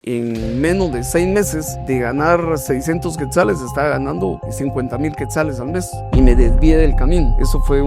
En menos de 6 meses de ganar 600 quetzales, estaba ganando 50,000 quetzales al mes y me desvié del camino. Eso fue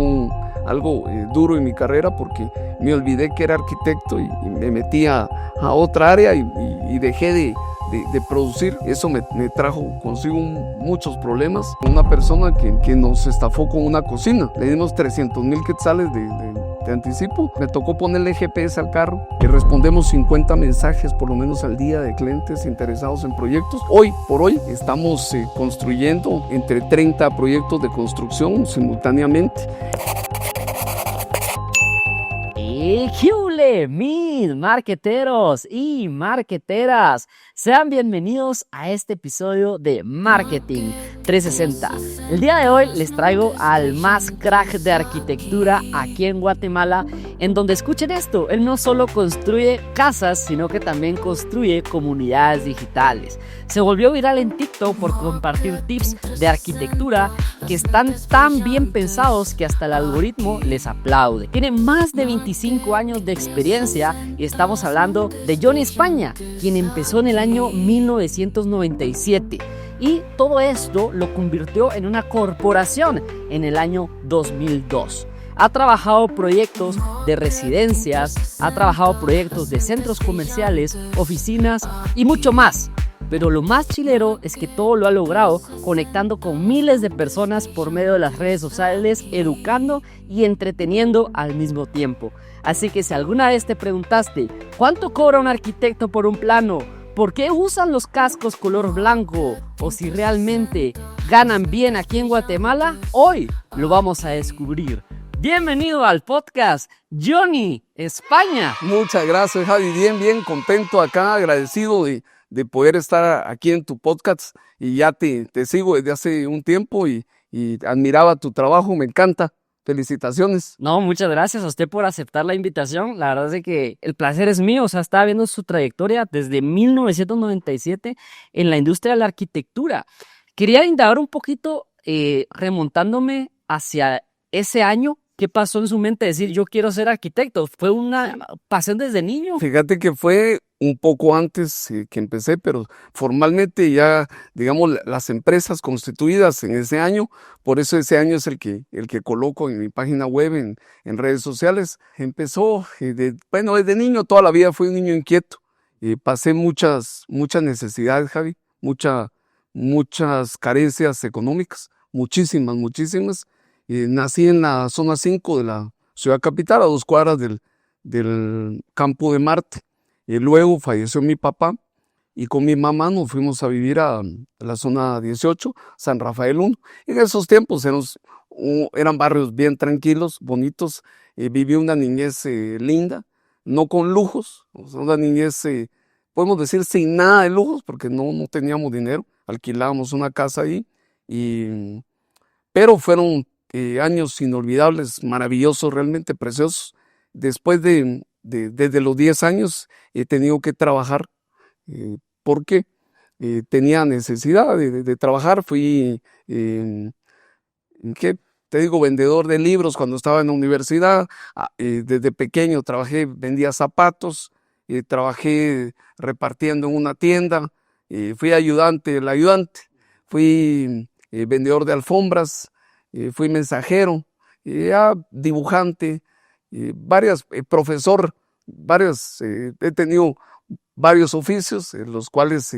algo duro en mi carrera porque me olvidé que era arquitecto y me metí a otra área y dejé de producir. Eso me trajo consigo muchos problemas. Una persona que nos estafó con una cocina. Le dimos 300,000 quetzales de anticipo. Me tocó ponerle GPS al carro y respondemos 50 mensajes por lo menos al día de clientes interesados en proyectos. Hoy por hoy estamos construyendo entre 30 proyectos de construcción simultáneamente. ¡Hule! Mis marqueteros y marqueteras, sean bienvenidos a este episodio de Marketing 360. El día de hoy les traigo al más crack de arquitectura aquí en Guatemala, en donde escuchen esto, él no solo construye casas, sino que también construye comunidades digitales. Se volvió viral en TikTok por compartir tips de arquitectura que están tan bien pensados que hasta el algoritmo les aplaude. Tiene más de 25 años de experiencia y estamos hablando de Johnny España, quien empezó en el año 1997 y todo esto lo convirtió en una corporación en el año 2002. Ha trabajado proyectos de residencias, ha trabajado proyectos de centros comerciales, oficinas y mucho más. Pero lo más chilero es que todo lo ha logrado conectando con miles de personas por medio de las redes sociales, educando y entreteniendo al mismo tiempo. Así que si alguna vez te preguntaste ¿cuánto cobra un arquitecto por un plano? ¿Por qué usan los cascos color blanco? ¿O si realmente ganan bien aquí en Guatemala? Hoy lo vamos a descubrir. Bienvenido al podcast, Johnny España. Muchas gracias, Javi. Bien contento acá, agradecido de poder estar aquí en tu podcast. Y ya te sigo desde hace un tiempo y admiraba tu trabajo, me encanta. Felicitaciones. No, muchas gracias a usted por aceptar la invitación. La verdad es que el placer es mío. O sea, estaba viendo su trayectoria desde 1997 en la industria de la arquitectura. Quería indagar un poquito remontándome hacia ese año. ¿Qué pasó en su mente decir yo quiero ser arquitecto? ¿Fue una pasión desde niño? Fíjate que fue un poco antes que empecé, pero formalmente ya, digamos, las empresas constituidas en ese año, por eso ese año es el que coloco en mi página web, en redes sociales. Empezó, desde niño, toda la vida fui un niño inquieto. Pasé muchas necesidades, Javi, muchas carencias económicas, muchísimas. Nací en la zona 5 de la ciudad capital, a 2 cuadras del campo de Marte. Luego falleció mi papá y con mi mamá nos fuimos a vivir a la zona 18, San Rafael 1. En esos tiempos eran barrios bien tranquilos, bonitos. Viví una niñez linda, no con lujos, o sea, una niñez, podemos decir, sin nada de lujos, porque no teníamos dinero. Alquilábamos una casa ahí, pero fueron años inolvidables, maravillosos, realmente preciosos. Después desde los 10 años he tenido que trabajar porque tenía necesidad de trabajar. Fui, ¿qué te digo? Vendedor de libros cuando estaba en la universidad. Desde pequeño vendía zapatos, trabajé repartiendo en una tienda, fui ayudante, fui vendedor de alfombras, fui mensajero, dibujante, profesor, he tenido varios oficios en los cuales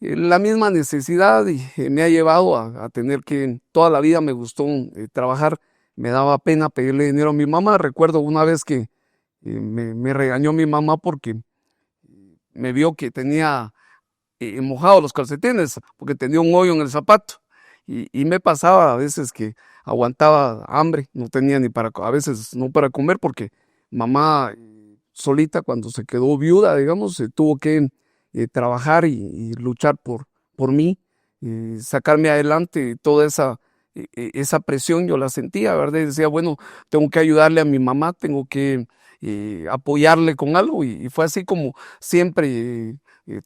la misma necesidad me ha llevado a tener que, toda la vida me gustó trabajar. Me daba pena pedirle dinero a mi mamá. Recuerdo una vez que me regañó mi mamá porque me vio que tenía mojado los calcetines, porque tenía un hoyo en el zapato. Y me pasaba a veces que aguantaba hambre, no tenía a veces no para comer, porque mamá solita, cuando se quedó viuda, digamos, tuvo que trabajar y luchar por mí, sacarme adelante. Toda esa presión yo la sentía, ¿verdad? Y decía, bueno, tengo que ayudarle a mi mamá, tengo que apoyarle con algo, y fue así como siempre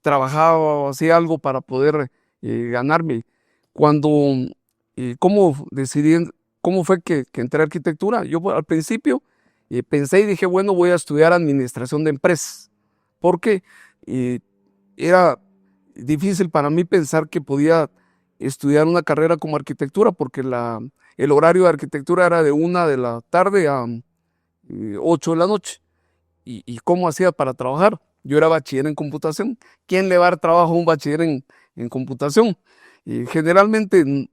trabajaba o hacía algo para poder ganarme. ¿Cómo decidí, cómo fue que entré a arquitectura? Yo al principio pensé y dije, bueno, voy a estudiar administración de empresas, porque y era difícil para mí pensar que podía estudiar una carrera como arquitectura, porque el horario de arquitectura era de 1 de la tarde a 8 de la noche. ¿Y cómo hacía para trabajar? Yo era bachiller en computación. ¿Quién le va a dar trabajo a un bachiller en computación? Y generalmente,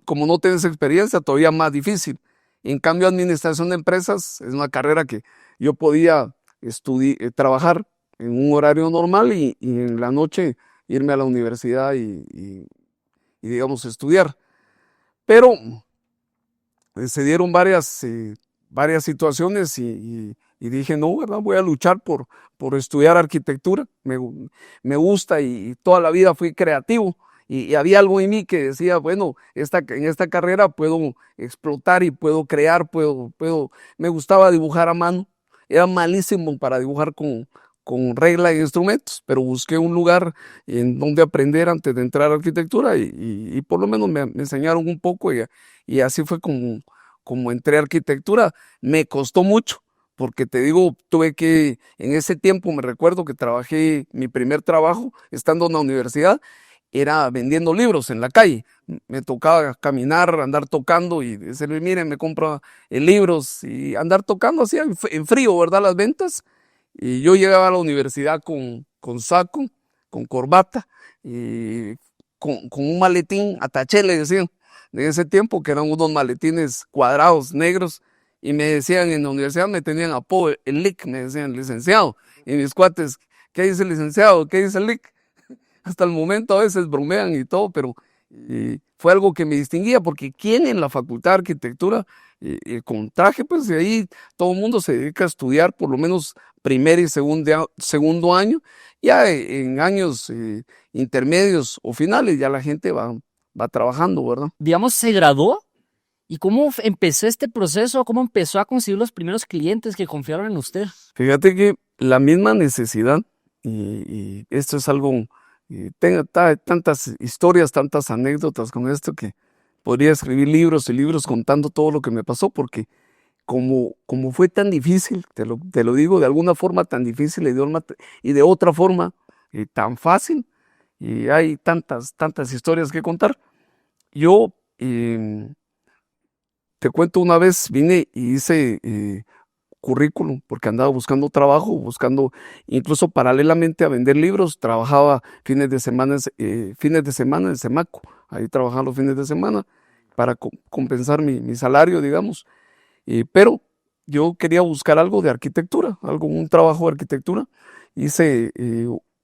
como no tienes experiencia, todavía más difícil. En cambio, administración de empresas es una carrera que yo podía trabajar en un horario normal y en la noche irme a la universidad digamos, estudiar. Pero se dieron varias situaciones y dije, no, ¿verdad? Voy a luchar por estudiar arquitectura. Me gusta y toda la vida fui creativo. Y había algo en mí que decía, bueno, en esta carrera puedo explotar y puedo crear, me gustaba dibujar a mano. Era malísimo para dibujar con regla y instrumentos, pero busqué un lugar en donde aprender antes de entrar a arquitectura y por lo menos me enseñaron un poco y así fue como entré a arquitectura. Me costó mucho, porque te digo, en ese tiempo me recuerdo que trabajé, mi primer trabajo estando en la universidad, era vendiendo libros en la calle. Me tocaba caminar, andar tocando y decirle, miren, me compra libros y andar tocando así en frío, ¿verdad? Las ventas. Y yo llegaba a la universidad con saco, con corbata y con un maletín ataché, le decían, de ese tiempo, que eran unos maletines cuadrados, negros, y me decían en la universidad, me tenían apodo, el LIC, me decían, licenciado. Y mis cuates, ¿qué dice el licenciado? ¿Qué dice el LIC? Hasta el momento a veces bromean y todo, pero fue algo que me distinguía, porque ¿quién en la facultad de arquitectura con traje? Pues de ahí todo el mundo se dedica a estudiar por lo menos primer y segundo año. Ya en años intermedios o finales ya la gente va trabajando, ¿verdad? Digamos, se graduó. ¿Y cómo empezó este proceso? ¿Cómo empezó a conseguir los primeros clientes que confiaron en usted? Fíjate que la misma necesidad, y esto es algo, tengo tantas historias, tantas anécdotas con esto, que podría escribir libros y libros contando todo lo que me pasó, porque como fue tan difícil, te lo digo, de alguna forma tan difícil y de otra forma tan fácil, y hay tantas historias que contar. Yo te cuento, una vez vine y hice currículum, porque andaba buscando trabajo, incluso paralelamente a vender libros, trabajaba fines de semana en Semaco. Ahí trabajaba los fines de semana para compensar mi salario, digamos. Pero yo quería buscar algo de arquitectura, un trabajo de arquitectura. Hice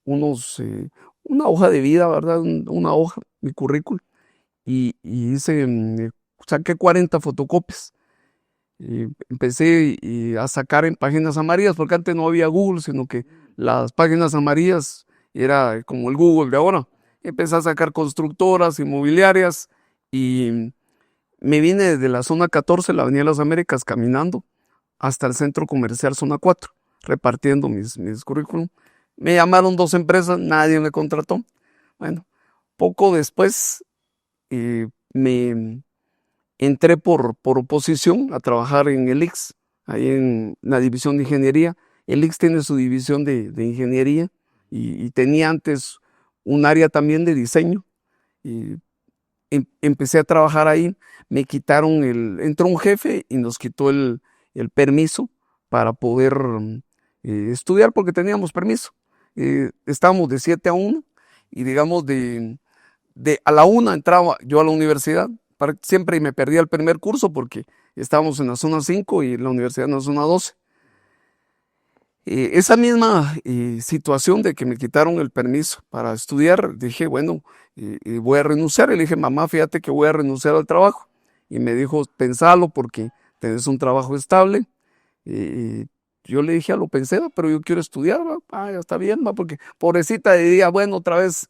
una hoja de vida, ¿verdad? Una hoja, mi currículum, saqué 40 fotocopias. Empecé a sacar en páginas amarillas, porque antes no había Google, sino que las páginas amarillas era como el Google de ahora. Empecé a sacar constructoras, inmobiliarias, y me vine desde la zona 14, la Avenida de las Américas, caminando hasta el centro comercial zona 4, repartiendo mis currículum. Me llamaron 2 empresas, nadie me contrató. Bueno, poco después me entré por oposición a trabajar en el IX, ahí en la división de ingeniería. El IX tiene su división de ingeniería y tenía antes un área también de diseño. Y empecé a trabajar ahí. Entró un jefe y nos quitó el permiso para poder estudiar, porque teníamos permiso. Estábamos de 7 a 1 y digamos a la 1 entraba yo a la universidad. Siempre me perdía el primer curso porque estábamos en la zona 5 y la universidad en la zona 12. Esa misma situación de que me quitaron el permiso para estudiar, dije, bueno, voy a renunciar. Y le dije, mamá, fíjate que voy a renunciar al trabajo. Y me dijo, pensalo, porque tenés un trabajo estable. Yo le dije, lo pensé, pero yo quiero estudiar. Ya está bien, porque pobrecita diría, bueno, otra vez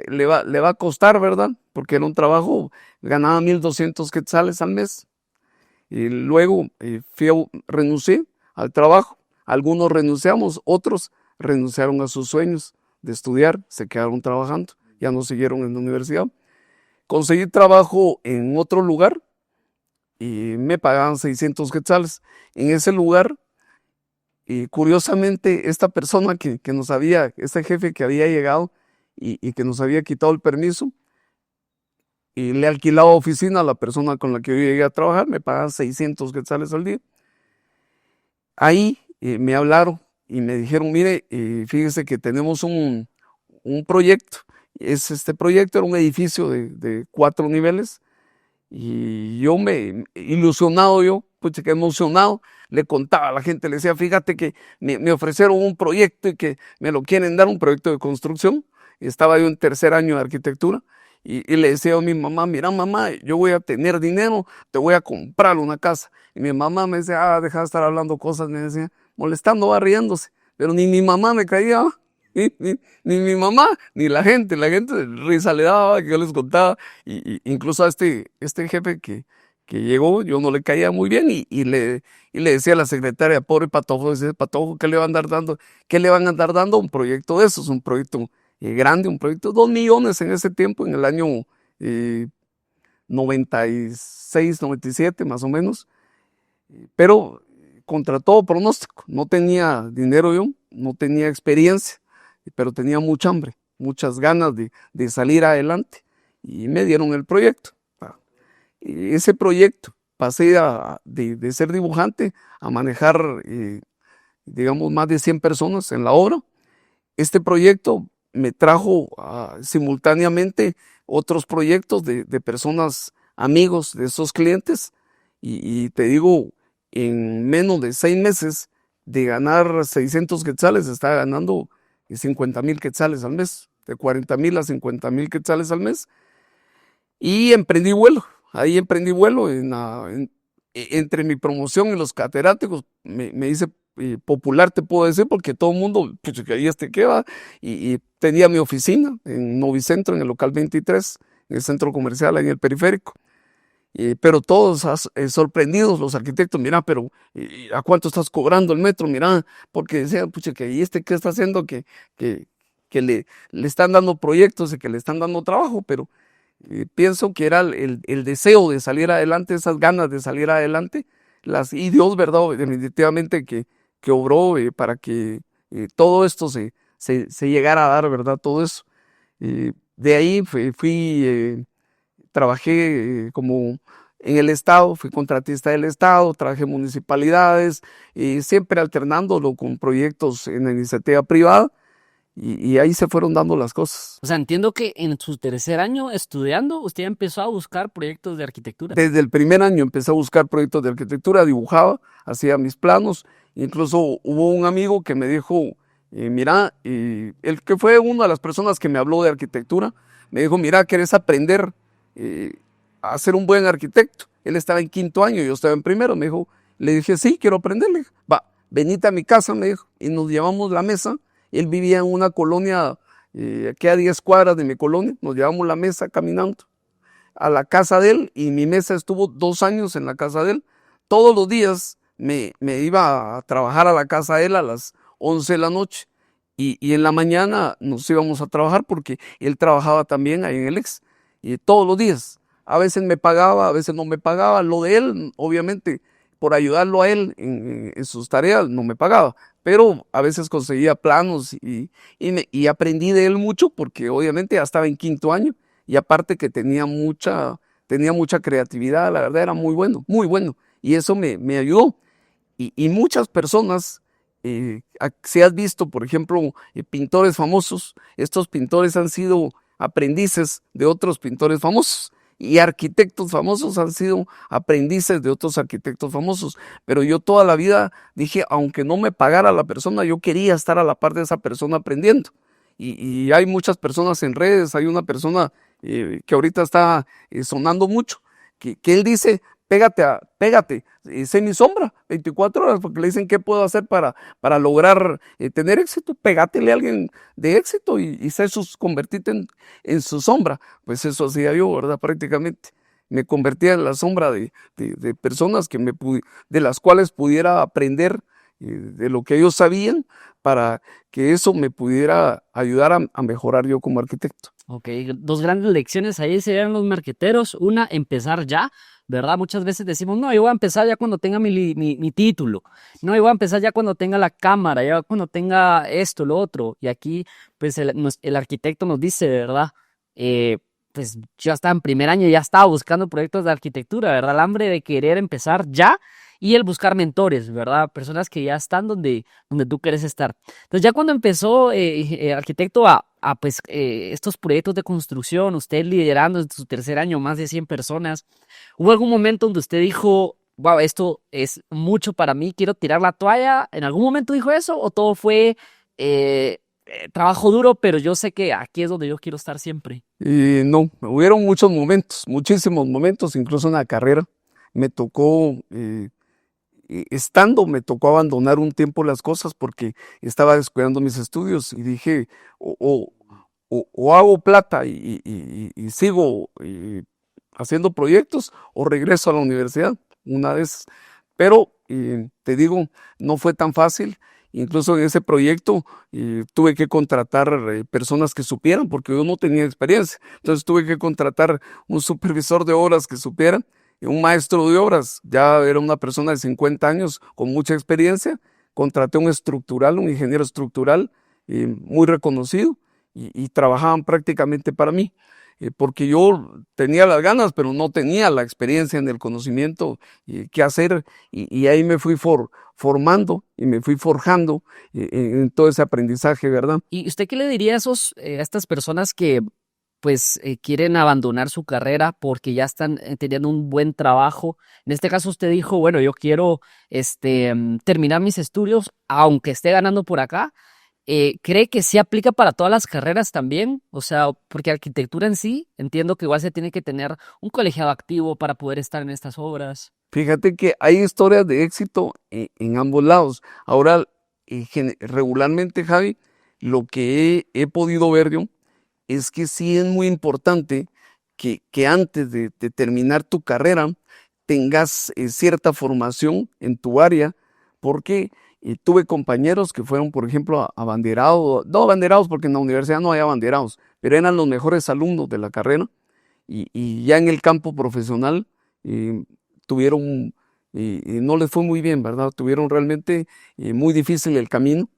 le va a costar, ¿verdad? Porque era un trabajo, ganaba 1,200 quetzales al mes. Y luego renuncié al trabajo. Algunos renunciamos, otros renunciaron a sus sueños de estudiar, se quedaron trabajando, ya no siguieron en la universidad. Conseguí trabajo en otro lugar y me pagaban 600 quetzales. En ese lugar Y curiosamente, esta persona este jefe que había llegado y que nos había quitado el permiso, y le alquilaba oficina a la persona con la que yo llegué a trabajar, me pagaba 600 quetzales al día. Ahí me hablaron y me dijeron, mire, fíjese que tenemos un proyecto. Este proyecto era un edificio de 4 niveles y yo ilusionado, pues que emocionado, le contaba a la gente, le decía, fíjate que me ofrecieron un proyecto y que me lo quieren dar, un proyecto de construcción. Estaba yo en tercer año de arquitectura y le decía a mi mamá, mira mamá, yo voy a tener dinero, te voy a comprar una casa. Y mi mamá me decía, deja de estar hablando cosas, me decía, molestando, va riéndose. Pero ni mi mamá me caía, ni mi mamá, ni la gente risa le daba, que yo les contaba. Incluso a este jefe que llegó, yo no le caía muy bien y le decía a la secretaria, pobre Patojo, dice, Patojo, ¿qué le van a andar dando? ¿Qué le van a andar dando un proyecto de esos? Un proyecto grande, un proyecto, 2 millones en ese tiempo, en el año 96, 97 más o menos, pero contra todo pronóstico, no tenía dinero yo, no tenía experiencia, pero tenía mucha hambre, muchas ganas de salir adelante y me dieron el proyecto. Y ese proyecto pasé de ser dibujante a manejar, digamos, más de 100 personas en la obra. Este proyecto me trajo simultáneamente otros proyectos de personas, amigos de esos clientes, y te digo, en menos de 6 meses de ganar 600 quetzales, estaba ganando 50,000 quetzales al mes, de 40,000 a 50,000 quetzales al mes, y emprendí vuelo. Ahí emprendí vuelo entre mi promoción y los catedráticos, me hice popular, te puedo decir, porque todo el mundo, pues ahí qué va, y tenía mi oficina en Novicentro, en el local 23, en el centro comercial, ahí en el periférico. Pero todos sorprendidos los arquitectos, mira, pero ¿a cuánto estás cobrando el metro? Mira, porque decían, pucha, que ¿qué está haciendo? Que le están dando proyectos y que le están dando trabajo, pero pienso que era el deseo de salir adelante, esas ganas de salir adelante, y Dios, ¿verdad? Definitivamente que obró para que todo esto se llegara a dar, ¿verdad? Todo eso. De ahí trabajé como en el Estado, fui contratista del Estado, trabajé en municipalidades, siempre alternándolo con proyectos en la iniciativa privada, y ahí se fueron dando las cosas. O sea, entiendo que en su tercer año estudiando, usted empezó a buscar proyectos de arquitectura. Desde el primer año empecé a buscar proyectos de arquitectura, dibujaba, hacía mis planos, incluso hubo un amigo que me dijo, mira, el que fue una de las personas que me habló de arquitectura, me dijo, mira, ¿querés aprender a ser un buen arquitecto? Él estaba en 5º año, yo estaba en primero, me dijo, le dije, sí, quiero aprender, le dije, va, venite a mi casa, me dijo, y nos llevamos la mesa. Él vivía en una colonia que a 10 cuadras de mi colonia, nos llevamos la mesa caminando a la casa de él, y mi mesa estuvo 2 años en la casa de él. Todos los días me iba a trabajar a la casa de él a las 11 de la noche, y en la mañana nos íbamos a trabajar porque él trabajaba también ahí en el ex, y todos los días. A veces me pagaba, a veces no me pagaba. Lo de él, obviamente, por ayudarlo a él en sus tareas, no me pagaba, pero a veces conseguía planos y aprendí de él mucho porque obviamente ya estaba en 5º año, y aparte que tenía mucha creatividad, la verdad era muy bueno, y eso me ayudó. Y muchas personas, si has visto, por ejemplo, pintores famosos, estos pintores han sido aprendices de otros pintores famosos, y arquitectos famosos han sido aprendices de otros arquitectos famosos. Pero yo toda la vida dije, aunque no me pagara la persona, yo quería estar a la par de esa persona aprendiendo. Y hay muchas personas en redes, hay una persona que ahorita está sonando mucho, que él dice, pégate, sé mi sombra, 24 horas, porque le dicen qué puedo hacer para lograr tener éxito. Pégatele a alguien de éxito y convertirte en su sombra. Pues eso hacía yo, ¿verdad? Prácticamente me convertía en la sombra de personas de las cuales pudiera aprender de lo que ellos sabían, para que eso me pudiera ayudar a mejorar yo como arquitecto. Ok, dos grandes lecciones ahí serían los marqueteros. Una, empezar ya, ¿verdad? Muchas veces decimos, no, yo voy a empezar ya cuando tenga mi título. No, yo voy a empezar ya cuando tenga la cámara, ya cuando tenga esto, lo otro. Y aquí, pues, el arquitecto nos dice, ¿verdad? Pues yo estaba en primer año, ya estaba buscando proyectos de arquitectura, ¿verdad? El hambre de querer empezar ya y el buscar mentores, ¿verdad? Personas que ya están donde tú quieres estar. Entonces ya cuando empezó arquitecto pues estos proyectos de construcción, usted liderando en su tercer año más de 100 personas, ¿hubo algún momento donde usted dijo, wow, esto es mucho para mí, quiero tirar la toalla? ¿En algún momento dijo eso o todo fue trabajo duro, pero yo sé que aquí es donde yo quiero estar siempre? Y no, hubieron muchos momentos, muchísimos momentos, incluso en la carrera. Me tocó, me tocó abandonar un tiempo las cosas porque estaba descuidando mis estudios y dije, o hago plata y sigo haciendo proyectos o regreso a la universidad, una vez. Pero te digo, no fue tan fácil. Incluso en ese proyecto tuve que contratar personas que supieran, porque yo no tenía experiencia. Entonces tuve que contratar un supervisor de obras que supiera, y un maestro de obras. Ya era una persona de 50 años con mucha experiencia. Contraté un estructural, un ingeniero estructural muy reconocido, y trabajaban prácticamente para mí. Porque yo tenía las ganas, pero no tenía la experiencia en el conocimiento qué hacer, y ahí me fui formando y me fui forjando en todo ese aprendizaje, ¿verdad? ¿Y usted qué le diría a estas personas que pues quieren abandonar su carrera porque ya están teniendo un buen trabajo? En este caso usted dijo, bueno, yo quiero terminar mis estudios aunque esté ganando por acá. ¿Cree que sí aplica para todas las carreras también? O sea, porque arquitectura en sí, entiendo que igual se tiene que tener un colegiado activo para poder estar en estas obras. Fíjate que hay historias de éxito en ambos lados. Ahora, regularmente, Javi, lo que he podido ver yo es que sí es muy importante que antes de terminar tu carrera tengas cierta formación en tu área, porque tuve compañeros que fueron, por ejemplo, abanderados, no abanderados porque en la universidad no hay abanderados, pero eran los mejores alumnos de la carrera, y ya en el campo profesional tuvieron, no les fue muy bien, ¿verdad? Tuvieron realmente muy difícil el camino.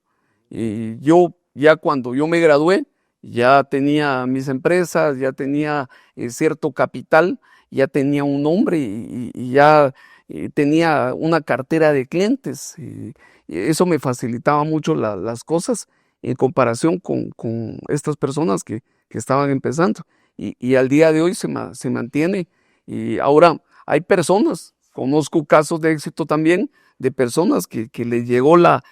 Yo ya cuando yo me gradué, ya tenía mis empresas, ya tenía cierto capital, ya tenía un nombre y ya tenía una cartera de clientes. Y eso me facilitaba mucho las cosas en comparación con estas personas que estaban empezando. Y al día de hoy se mantiene. Y ahora hay personas, conozco casos de éxito también, de personas que les llegó la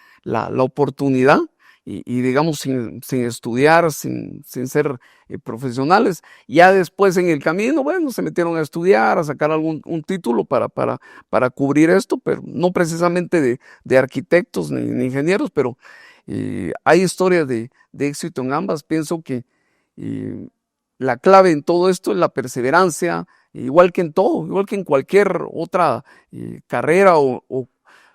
oportunidad y digamos sin estudiar, sin ser profesionales. Ya después en el camino, bueno, se metieron a estudiar, a sacar un título para cubrir esto, pero no precisamente de arquitectos ni ingenieros, pero hay historias de éxito en ambas. Pienso que la clave en todo esto es la perseverancia, igual que en todo, igual que en cualquier otra carrera o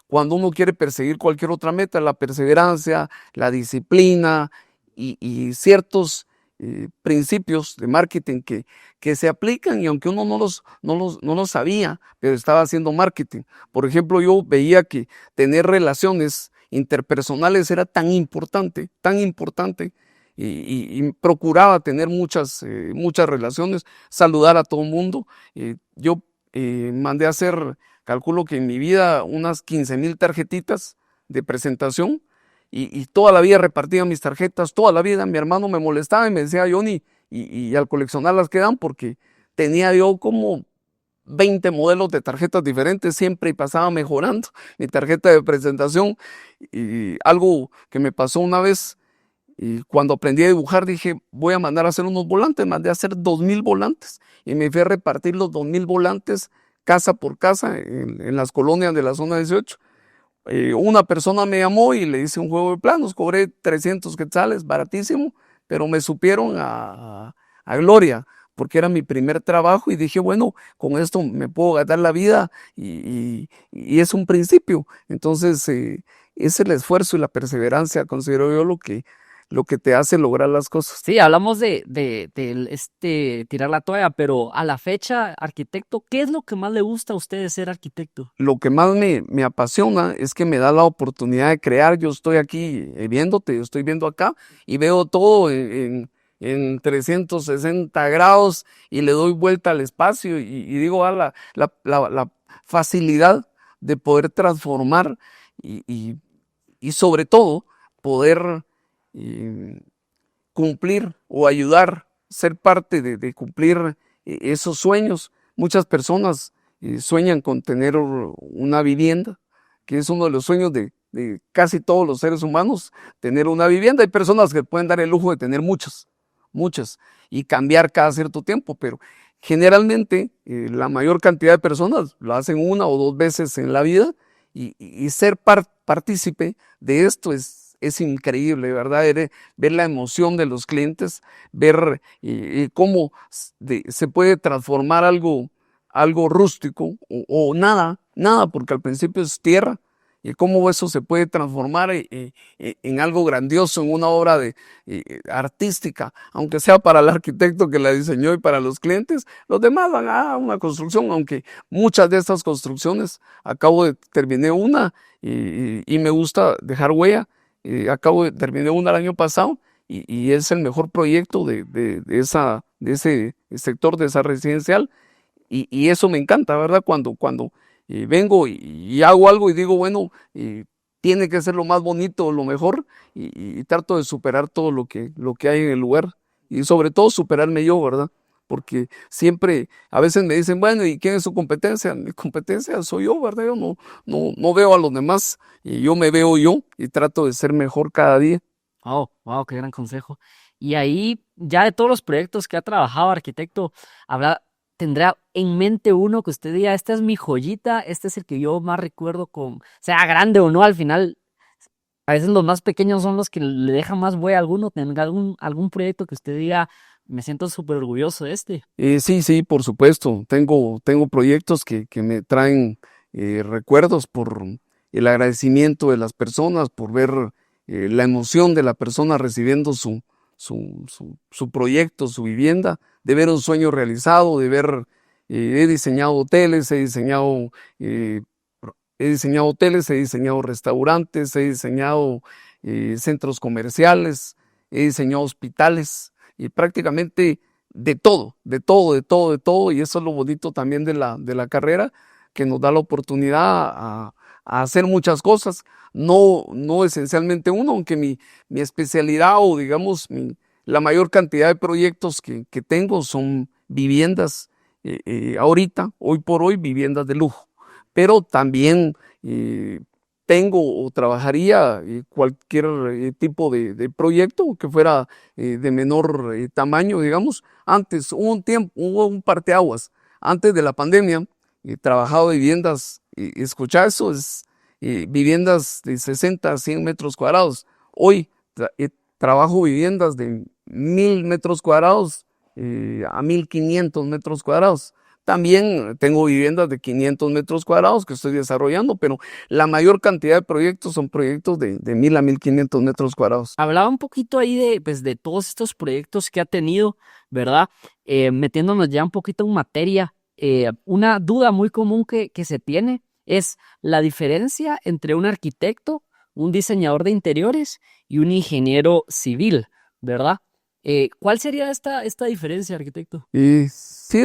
cuando uno quiere perseguir cualquier otra meta, la perseverancia, la disciplina y ciertos principios de marketing que se aplican, y aunque uno no los sabía, pero estaba haciendo marketing. Por ejemplo, yo veía que tener relaciones interpersonales era tan importante, y procuraba tener muchas relaciones, saludar a todo el mundo. Yo mandé a hacer, calculo que en mi vida, unas 15,000 tarjetitas de presentación, y toda la vida repartía mis tarjetas, toda la vida. Mi hermano me molestaba y me decía, Johnny, y al coleccionarlas quedan, porque tenía yo como 20 modelos de tarjetas diferentes siempre, y pasaba mejorando mi tarjeta de presentación. Y algo que me pasó una vez, y cuando aprendí a dibujar, dije, voy a mandar a hacer unos volantes. Mandé a hacer 2,000 volantes y me fui a repartir los 2,000 volantes casa por casa en las colonias de la zona 18. Una persona me llamó y le hice un juego de planos, cobré 300 quetzales, baratísimo, pero me supieron a gloria, porque era mi primer trabajo y dije, bueno, con esto me puedo ganar la vida y es un principio. Entonces, es el esfuerzo y la perseverancia, considero yo, lo que te hace lograr las cosas. Sí, hablamos tirar la toalla, pero a la fecha, arquitecto, ¿qué es lo que más le gusta a usted de ser arquitecto? Lo que más me apasiona es que me da la oportunidad de crear. Yo estoy aquí viéndote, yo estoy viendo acá y veo todo en 360 grados y le doy vuelta al espacio y digo, la facilidad de poder transformar y sobre todo poder cumplir o ayudar, ser parte de cumplir esos sueños. Muchas personas sueñan con tener una vivienda, que es uno de los sueños de casi todos los seres humanos, tener una vivienda. Hay personas que pueden dar el lujo de tener muchas, y cambiar cada cierto tiempo, pero generalmente la mayor cantidad de personas lo hacen una o dos veces en la vida y ser partícipe de esto es increíble, ¿verdad? Ver la emoción de los clientes, ver cómo se puede transformar algo rústico o nada, porque al principio es tierra, y cómo eso se puede transformar en algo grandioso, en una obra artística, aunque sea para el arquitecto que la diseñó y para los clientes. Los demás van a una construcción, aunque muchas de estas construcciones, terminé una y me gusta dejar huella. Terminé una el año pasado y es el mejor proyecto de ese sector, de esa residencial, y eso me encanta, ¿verdad? Cuando vengo y hago algo y digo, bueno, tiene que ser lo más bonito, lo mejor, y trato de superar todo lo que hay en el lugar, y sobre todo superarme yo, ¿verdad? Porque siempre, a veces me dicen, bueno, ¿y quién es su competencia? Mi competencia soy yo, ¿verdad? Yo no veo a los demás, y yo me veo yo, y trato de ser mejor cada día. Wow, qué gran consejo. Y ahí, ya de todos los proyectos que ha trabajado, arquitecto, ¿tendrá en mente uno que usted diga, esta es mi joyita, este es el que yo más recuerdo, sea grande o no? Al final, a veces los más pequeños son los que le dejan más huella a alguno. ¿Tenga algún proyecto que usted diga, me siento súper orgulloso de este? Sí, por supuesto. Tengo proyectos que me traen recuerdos por el agradecimiento de las personas, por ver la emoción de la persona recibiendo su proyecto, su vivienda, de ver un sueño realizado, de ver, he diseñado hoteles, he diseñado hoteles, he diseñado restaurantes, he diseñado centros comerciales, he diseñado hospitales, y prácticamente de todo, y eso es lo bonito también de la carrera, que nos da la oportunidad a hacer muchas cosas, no esencialmente uno, aunque mi especialidad, o digamos la mayor cantidad de proyectos que tengo son viviendas, ahorita, hoy por hoy, viviendas de lujo, pero también tengo o trabajaría cualquier tipo de proyecto que fuera de menor tamaño, digamos. Antes, hubo un parteaguas. Antes de la pandemia, he trabajado viviendas, escuchar eso, viviendas de 60 a 100 metros cuadrados. Hoy trabajo viviendas de 1000 metros cuadrados a 1500 metros cuadrados. También tengo viviendas de 500 metros cuadrados que estoy desarrollando, pero la mayor cantidad de proyectos son proyectos de 1000 a 1500 metros cuadrados. Hablaba un poquito ahí de todos estos proyectos que ha tenido, ¿verdad? Metiéndonos ya un poquito en materia, una duda muy común que se tiene es la diferencia entre un arquitecto, un diseñador de interiores y un ingeniero civil, ¿verdad? ¿Cuál sería esta diferencia, arquitecto? Sí,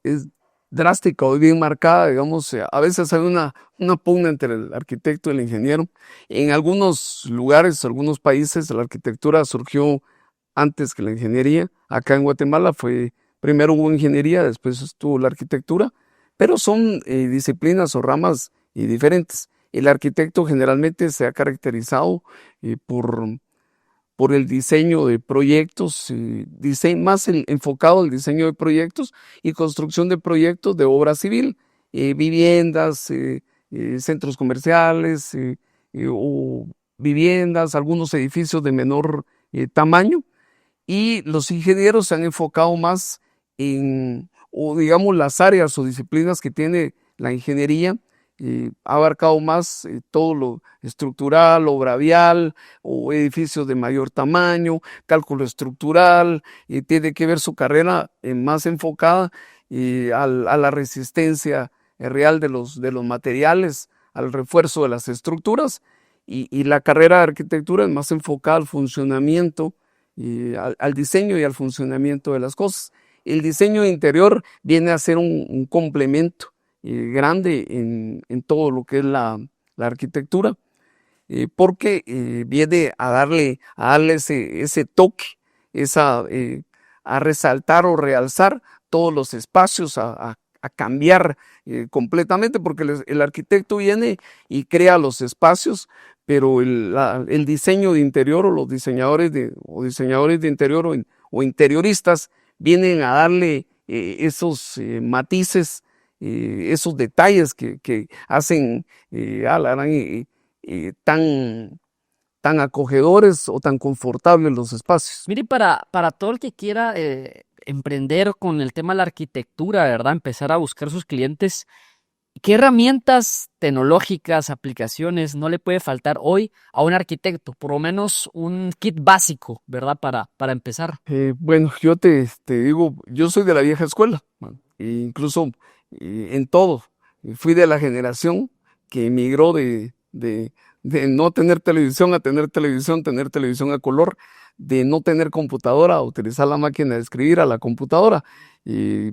es drástica o bien marcada, digamos. A veces hay una pugna entre el arquitecto y el ingeniero. En algunos lugares, algunos países, la arquitectura surgió antes que la ingeniería. Acá en Guatemala primero hubo ingeniería, después estuvo la arquitectura, pero son disciplinas o ramas diferentes. El arquitecto generalmente se ha caracterizado por el diseño de proyectos, más enfocado al diseño de proyectos y construcción de proyectos de obra civil, viviendas, centros comerciales, o viviendas, algunos edificios de menor tamaño. y los ingenieros se han enfocado más en, o digamos, las áreas o disciplinas que tiene la ingeniería. Ha abarcado más todo lo estructural, obra vial o edificios de mayor tamaño, cálculo estructural, y tiene que ver su carrera más enfocada a la resistencia real de los materiales, al refuerzo de las estructuras, y la carrera de arquitectura es más enfocada al funcionamiento, al diseño y al funcionamiento de las cosas. El diseño de interior viene a ser un complemento grande en todo lo que es la arquitectura, porque viene a darle ese toque, a resaltar o realzar todos los espacios, a cambiar completamente, porque el arquitecto viene y crea los espacios, pero el diseño de interior o los diseñadores de interior o interioristas vienen a darle esos matices, esos detalles que hacen tan acogedores o tan confortables los espacios. Mire, para todo el que quiera emprender con el tema de la arquitectura, ¿verdad? Empezar a buscar sus clientes, ¿qué herramientas tecnológicas, aplicaciones no le puede faltar hoy a un arquitecto? Por lo menos un kit básico, ¿verdad? Para empezar. Bueno, yo te digo, yo soy de la vieja escuela, man, e incluso en todo. Fui de la generación que emigró de no tener televisión a tener televisión a color, de no tener computadora a utilizar la máquina de escribir a la computadora. Y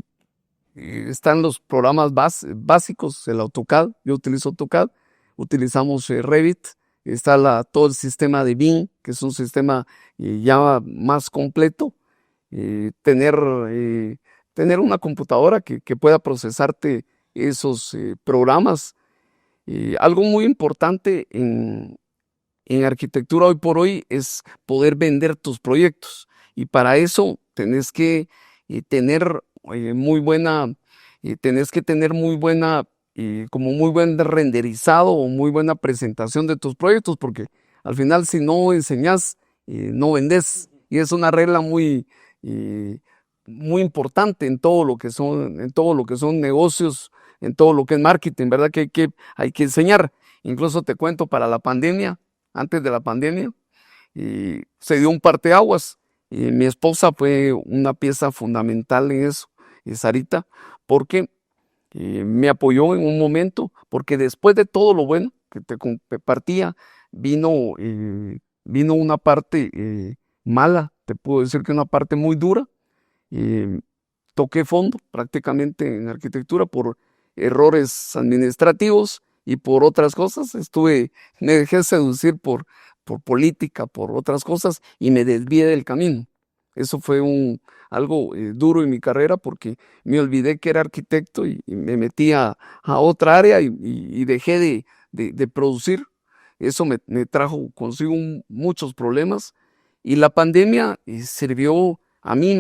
están los programas básicos, el AutoCAD, yo utilizo AutoCAD, utilizamos Revit, está todo el sistema de BIM, que es un sistema ya más completo, tener una computadora que pueda procesarte esos programas. Algo muy importante en arquitectura hoy por hoy es poder vender tus proyectos, y para eso tenés que tener como muy buen renderizado o muy buena presentación de tus proyectos, porque al final si no enseñas, no vendes, y es una regla muy importante en todo lo que son negocios, en todo lo que es marketing, ¿verdad? Que hay que enseñar. Incluso te cuento, para la pandemia, antes de la pandemia, se dio un parteaguas. Mi esposa fue una pieza fundamental en eso, Sarita, porque me apoyó en un momento, porque después de todo lo bueno que te compartía, vino una parte mala, te puedo decir que una parte muy dura. Toqué fondo prácticamente en arquitectura por errores administrativos y por otras cosas. Me dejé seducir por política, por otras cosas, y me desvié del camino. Eso fue algo duro en mi carrera, porque me olvidé que era arquitecto y me metí a otra área y dejé de producir. Eso me trajo consigo muchos problemas, y la pandemia sirvió a mí.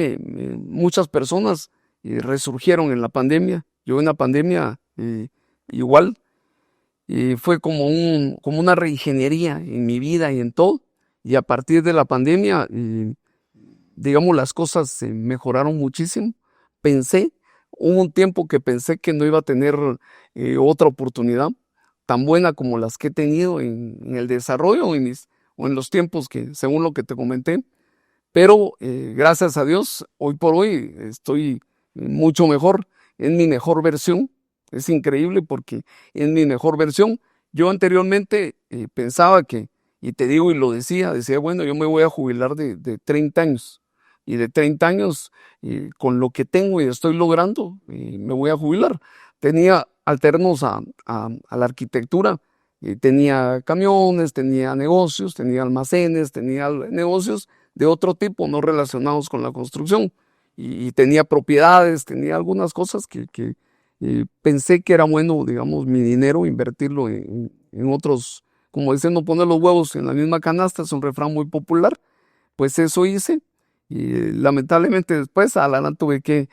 Muchas personas resurgieron en la pandemia. Yo en la pandemia igual, fue como una reingeniería en mi vida y en todo. Y a partir de la pandemia, digamos, las cosas se mejoraron muchísimo. Hubo un tiempo que pensé que no iba a tener otra oportunidad tan buena como las que he tenido en el desarrollo o en los tiempos que, según lo que te comenté. Pero gracias a Dios, hoy por hoy estoy mucho mejor, en mi mejor versión. Es increíble, porque en mi mejor versión, yo anteriormente pensaba y te digo y lo decía, bueno, yo me voy a jubilar de 30 años. Y de 30 años, con lo que tengo y estoy logrando, me voy a jubilar. Tenía alternos a la arquitectura. Tenía camiones, tenía negocios, tenía almacenes, tenía negocios de otro tipo, no relacionados con la construcción. Y tenía propiedades, tenía algunas cosas que pensé que era bueno, digamos, mi dinero, invertirlo en otros, como dicen, no poner los huevos en la misma canasta, es un refrán muy popular. Pues eso hice, y lamentablemente después a la tuve que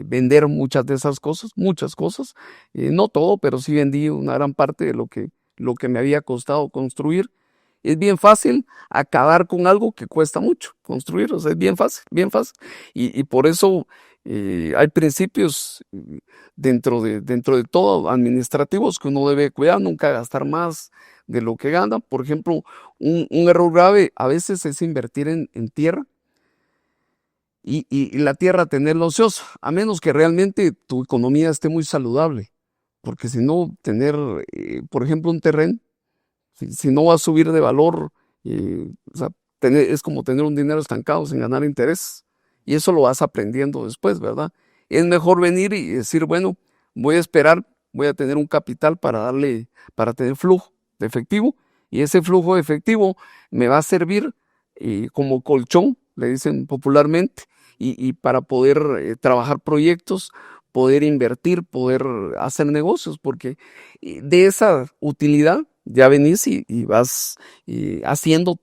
vender muchas de esas cosas, no todo, pero sí vendí una gran parte de lo que me había costado construir. Es bien fácil acabar con algo que cuesta mucho construir, o sea, es bien fácil, bien fácil. Y por eso hay principios dentro de todo administrativos que uno debe cuidar, nunca gastar más de lo que gana. Por ejemplo, un error grave a veces es invertir en tierra y la tierra tenerla ociosa, a menos que realmente tu economía esté muy saludable, porque si no, tener, por ejemplo, un terreno, si no va a subir de valor, o sea, es como tener un dinero estancado sin ganar interés, y eso lo vas aprendiendo después, ¿verdad? Es mejor venir y decir, bueno, voy a esperar, voy a tener un capital para tener flujo de efectivo, y ese flujo de efectivo me va a servir como colchón, le dicen popularmente, y para poder trabajar proyectos, poder invertir, poder hacer negocios, porque de esa utilidad ya venís y vas haciendo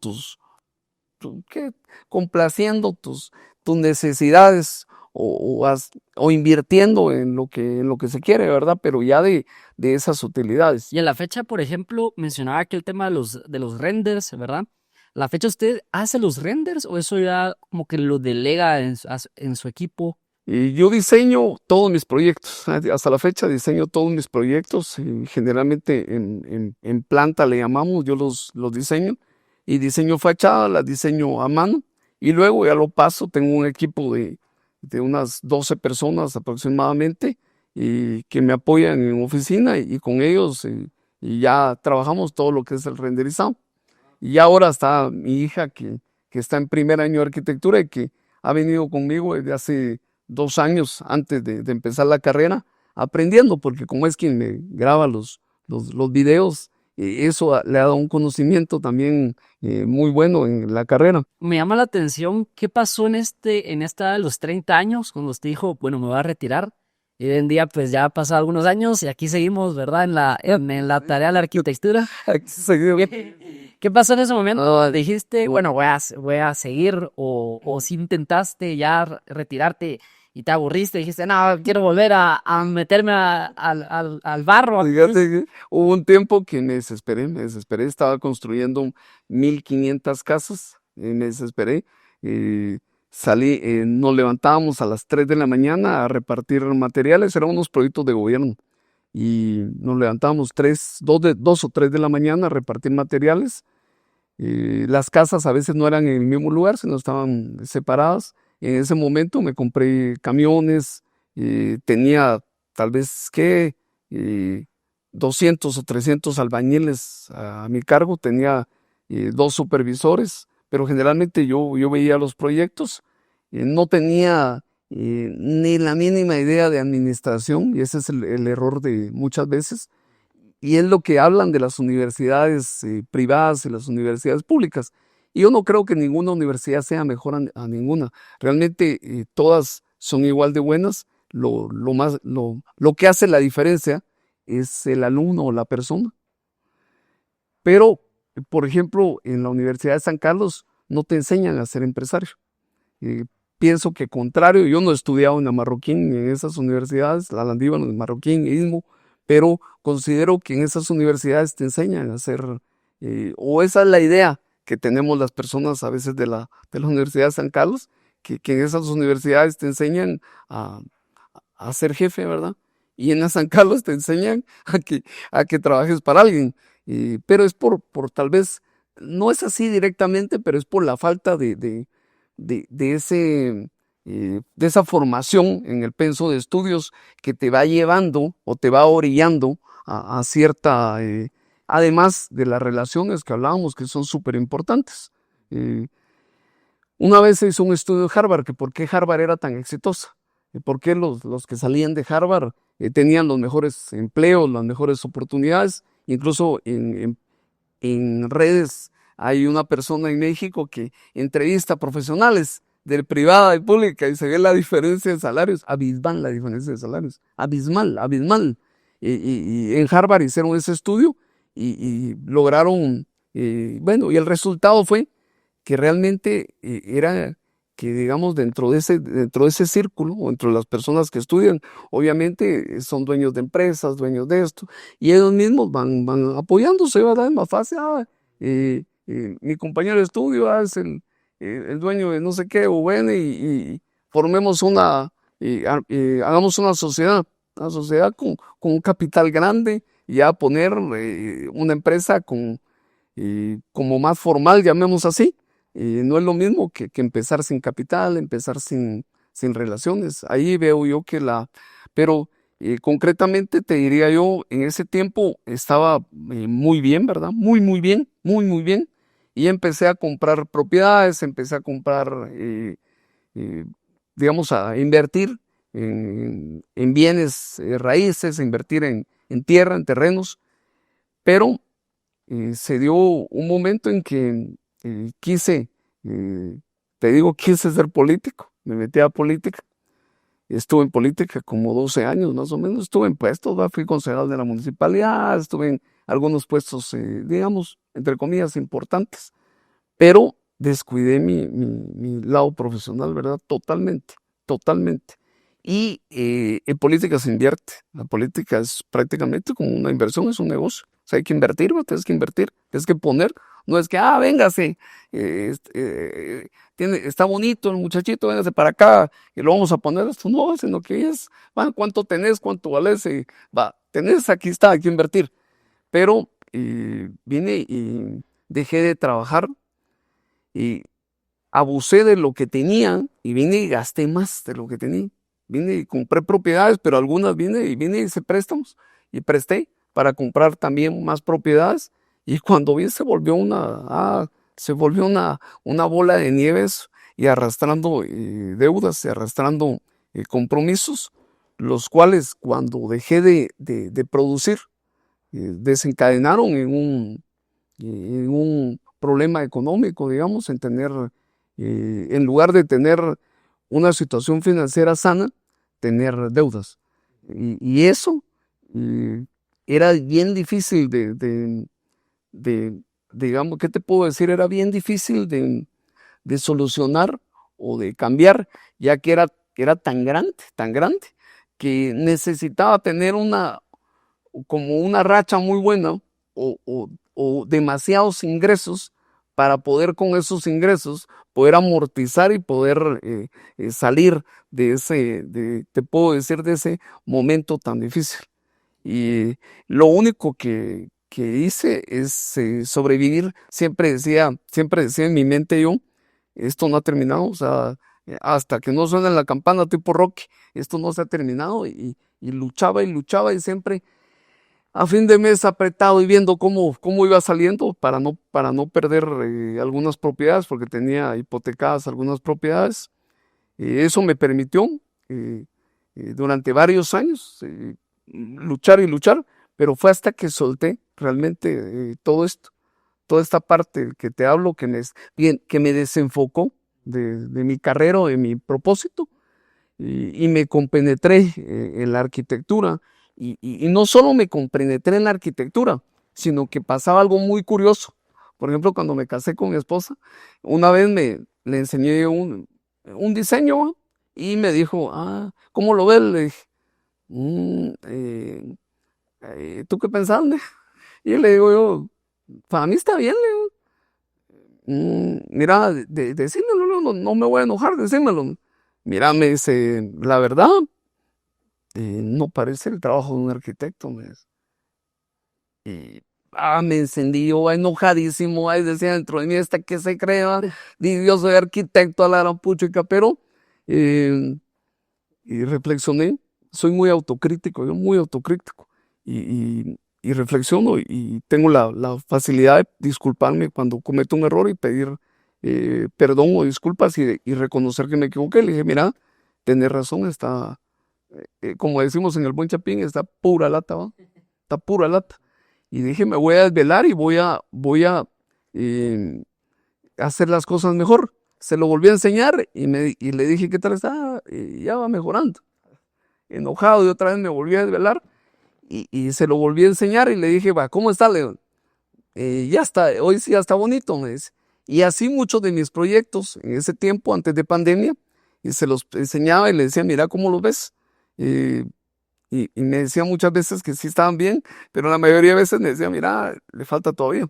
complaciendo tus necesidades o invirtiendo en lo que se quiere, ¿verdad? Pero ya de esas utilidades. Y en la fecha, por ejemplo, mencionaba aquí el tema de los renders, ¿verdad? ¿La fecha usted hace los renders o eso ya como que lo delega en su equipo? Y yo diseño todos mis proyectos, hasta la fecha diseño todos mis proyectos, y generalmente en planta le llamamos, yo los diseño, y diseño fachada, las diseño a mano, y luego ya lo paso, tengo un equipo de unas 12 personas aproximadamente, y que me apoyan en oficina, y con ellos y ya trabajamos todo lo que es el renderizado. Y ahora está mi hija que está en primer año de arquitectura y que ha venido conmigo desde hace 2 años antes de empezar la carrera, aprendiendo, porque como es quien me graba los videos, eso le ha dado un conocimiento también muy bueno en la carrera. Me llama la atención qué pasó en esta edad de los 30 años, cuando usted dijo, bueno, me voy a retirar. Y hoy en día, pues ya han pasado algunos años y aquí seguimos, ¿verdad? En la tarea de la arquitectura. Aquí seguido. ¿Qué pasó en ese momento? ¿Dijiste, bueno, voy a seguir o si intentaste ya retirarte y te aburriste? Dijiste, no, quiero volver a meterme al barro. Fíjate que hubo un tiempo que me desesperé, estaba construyendo 1500 casas, me desesperé, salí, nos levantábamos a las 3 de la mañana a repartir materiales, eran unos proyectos de gobierno, y nos levantábamos 2 o 3 de la mañana a repartir materiales. Las casas a veces no eran en el mismo lugar, sino estaban separadas. En ese momento me compré camiones, tenía tal vez 200 o 300 albañiles a mi cargo, tenía 2 supervisores, pero generalmente yo veía los proyectos, no tenía ni la mínima idea de administración, y ese es el error de muchas veces. Y es lo que hablan de las universidades privadas y las universidades públicas. Y yo no creo que ninguna universidad sea mejor a ninguna. Realmente todas son igual de buenas. Lo que hace la diferencia es el alumno o la persona. Pero, por ejemplo, en la Universidad de San Carlos no te enseñan a ser empresario. Pienso que contrario, yo no he estudiado en la Marroquín, en esas universidades, la Landívar, en Marroquín, Istmo, pero considero que en esas universidades te enseñan a hacer, o esa es la idea que tenemos las personas a veces de la Universidad de San Carlos, que en esas universidades te enseñan a ser jefe, ¿verdad? Y en la San Carlos te enseñan a que trabajes para alguien, pero es por tal vez, no es así directamente, pero es por la falta de esa formación en el penso de estudios que te va llevando o te va orillando a cierta, además de las relaciones que hablábamos que son súper importantes. Una vez se hizo un estudio de Harvard, que por qué Harvard era tan exitosa, por qué los que salían de Harvard tenían los mejores empleos, las mejores oportunidades, incluso en redes. Hay una persona en México que entrevista a profesionales de privada y pública y se ve la diferencia de salarios, abismal la diferencia de salarios, abismal, abismal. Y en Harvard hicieron ese estudio y lograron, bueno, y el resultado fue que realmente era que, digamos, dentro de ese círculo, o entre las personas que estudian, obviamente son dueños de empresas, dueños de esto, y ellos mismos van apoyándose, ¿verdad? Es más fácil, mi compañero de estudio es el dueño de no sé qué, o bueno, y formemos hagamos una sociedad con un capital grande, y ya poner una empresa como más formal, llamemos así. No es lo mismo que empezar sin capital, empezar sin relaciones. Ahí veo yo pero concretamente te diría yo, en ese tiempo estaba muy bien, ¿verdad? Muy, muy bien, muy, muy bien. Y empecé a comprar propiedades, empecé a comprar, eh, digamos, a invertir en bienes raíces, a invertir en tierra, en terrenos, pero se dio un momento en que quise, eh, te digo, quise ser político, me metí a política. Estuve en política como 12 años más o menos, estuve en puestos, ¿va? Fui concejal de la municipalidad, estuve en algunos puestos, digamos, entre comillas, importantes, pero descuidé mi lado profesional, ¿verdad? Totalmente, totalmente. Y en política se invierte, la política es prácticamente como una inversión, es un negocio. O sea, hay que invertir, ¿no? Tienes que invertir, tienes que poner, no es que, véngase, está bonito el muchachito, véngase para acá y lo vamos a poner esto, no, sino que ¿cuánto tenés, cuánto valés? Tenés, aquí está, hay que invertir. Pero vine y dejé de trabajar y abusé de lo que tenía y vine y gasté más de lo que tenía. Vine y compré propiedades, pero algunas vine y hice préstamos y presté para comprar también más propiedades. Y cuando vi se volvió una bola de nieves, y arrastrando deudas y arrastrando compromisos, los cuales cuando dejé de producir, desencadenaron en un problema económico, digamos, en lugar de tener una situación financiera sana, tener deudas. Y eso era bien difícil digamos, ¿qué te puedo decir? Era bien difícil de solucionar o de cambiar, ya que era tan grande, que necesitaba tener como una racha muy buena, o demasiados ingresos, para poder con esos ingresos poder amortizar y poder salir te puedo decir, de ese momento tan difícil. Y lo único que hice es sobrevivir. Siempre decía en mi mente yo, esto no ha terminado, o sea, hasta que no suene la campana tipo Rocky, esto no se ha terminado, y luchaba y siempre a fin de mes apretado y viendo cómo iba saliendo para no perder algunas propiedades, porque tenía hipotecadas algunas propiedades. Eso me permitió durante varios años luchar y luchar, pero fue hasta que solté realmente todo esto, toda esta parte que te hablo, que me desenfocó de mi carrera, de mi propósito, y me compenetré en la arquitectura. Y no solo me compenetré en la arquitectura, sino que pasaba algo muy curioso. Por ejemplo, cuando me casé con mi esposa, una vez le enseñé un diseño, ¿va? Y me dijo, ¿cómo lo ves? Le dije, ¿tú qué pensás? Y le digo yo, para mí está bien, le digo. Mira, decímelo, no me voy a enojar, decímelo. Mira, me dice, la verdad, no parece el trabajo de un arquitecto, me dice. Y me encendí yo enojadísimo, ahí decía dentro de mí, que se crea, yo soy arquitecto a la gran puchica, pero y reflexioné, soy muy autocrítico, yo muy autocrítico, y reflexiono, y tengo la facilidad de disculparme cuando cometo un error y pedir perdón o disculpas, y reconocer que me equivoqué. Le dije, mira, tenés razón, como decimos en el buen chapín, está pura lata, ¿va? Está pura lata. Y dije, me voy a desvelar y voy a hacer las cosas mejor. Se lo volví a enseñar y le dije, ¿qué tal está? Y ya va mejorando. Enojado, y otra vez me volví a desvelar y se lo volví a enseñar y le dije, ¿cómo está, León? Ya está, hoy sí ya está bonito, me dice. Y así muchos de mis proyectos en ese tiempo, antes de pandemia, y se los enseñaba y le decía, mira cómo los ves. Y me decía muchas veces que sí estaban bien, pero la mayoría de veces me decía, mira, le falta todavía.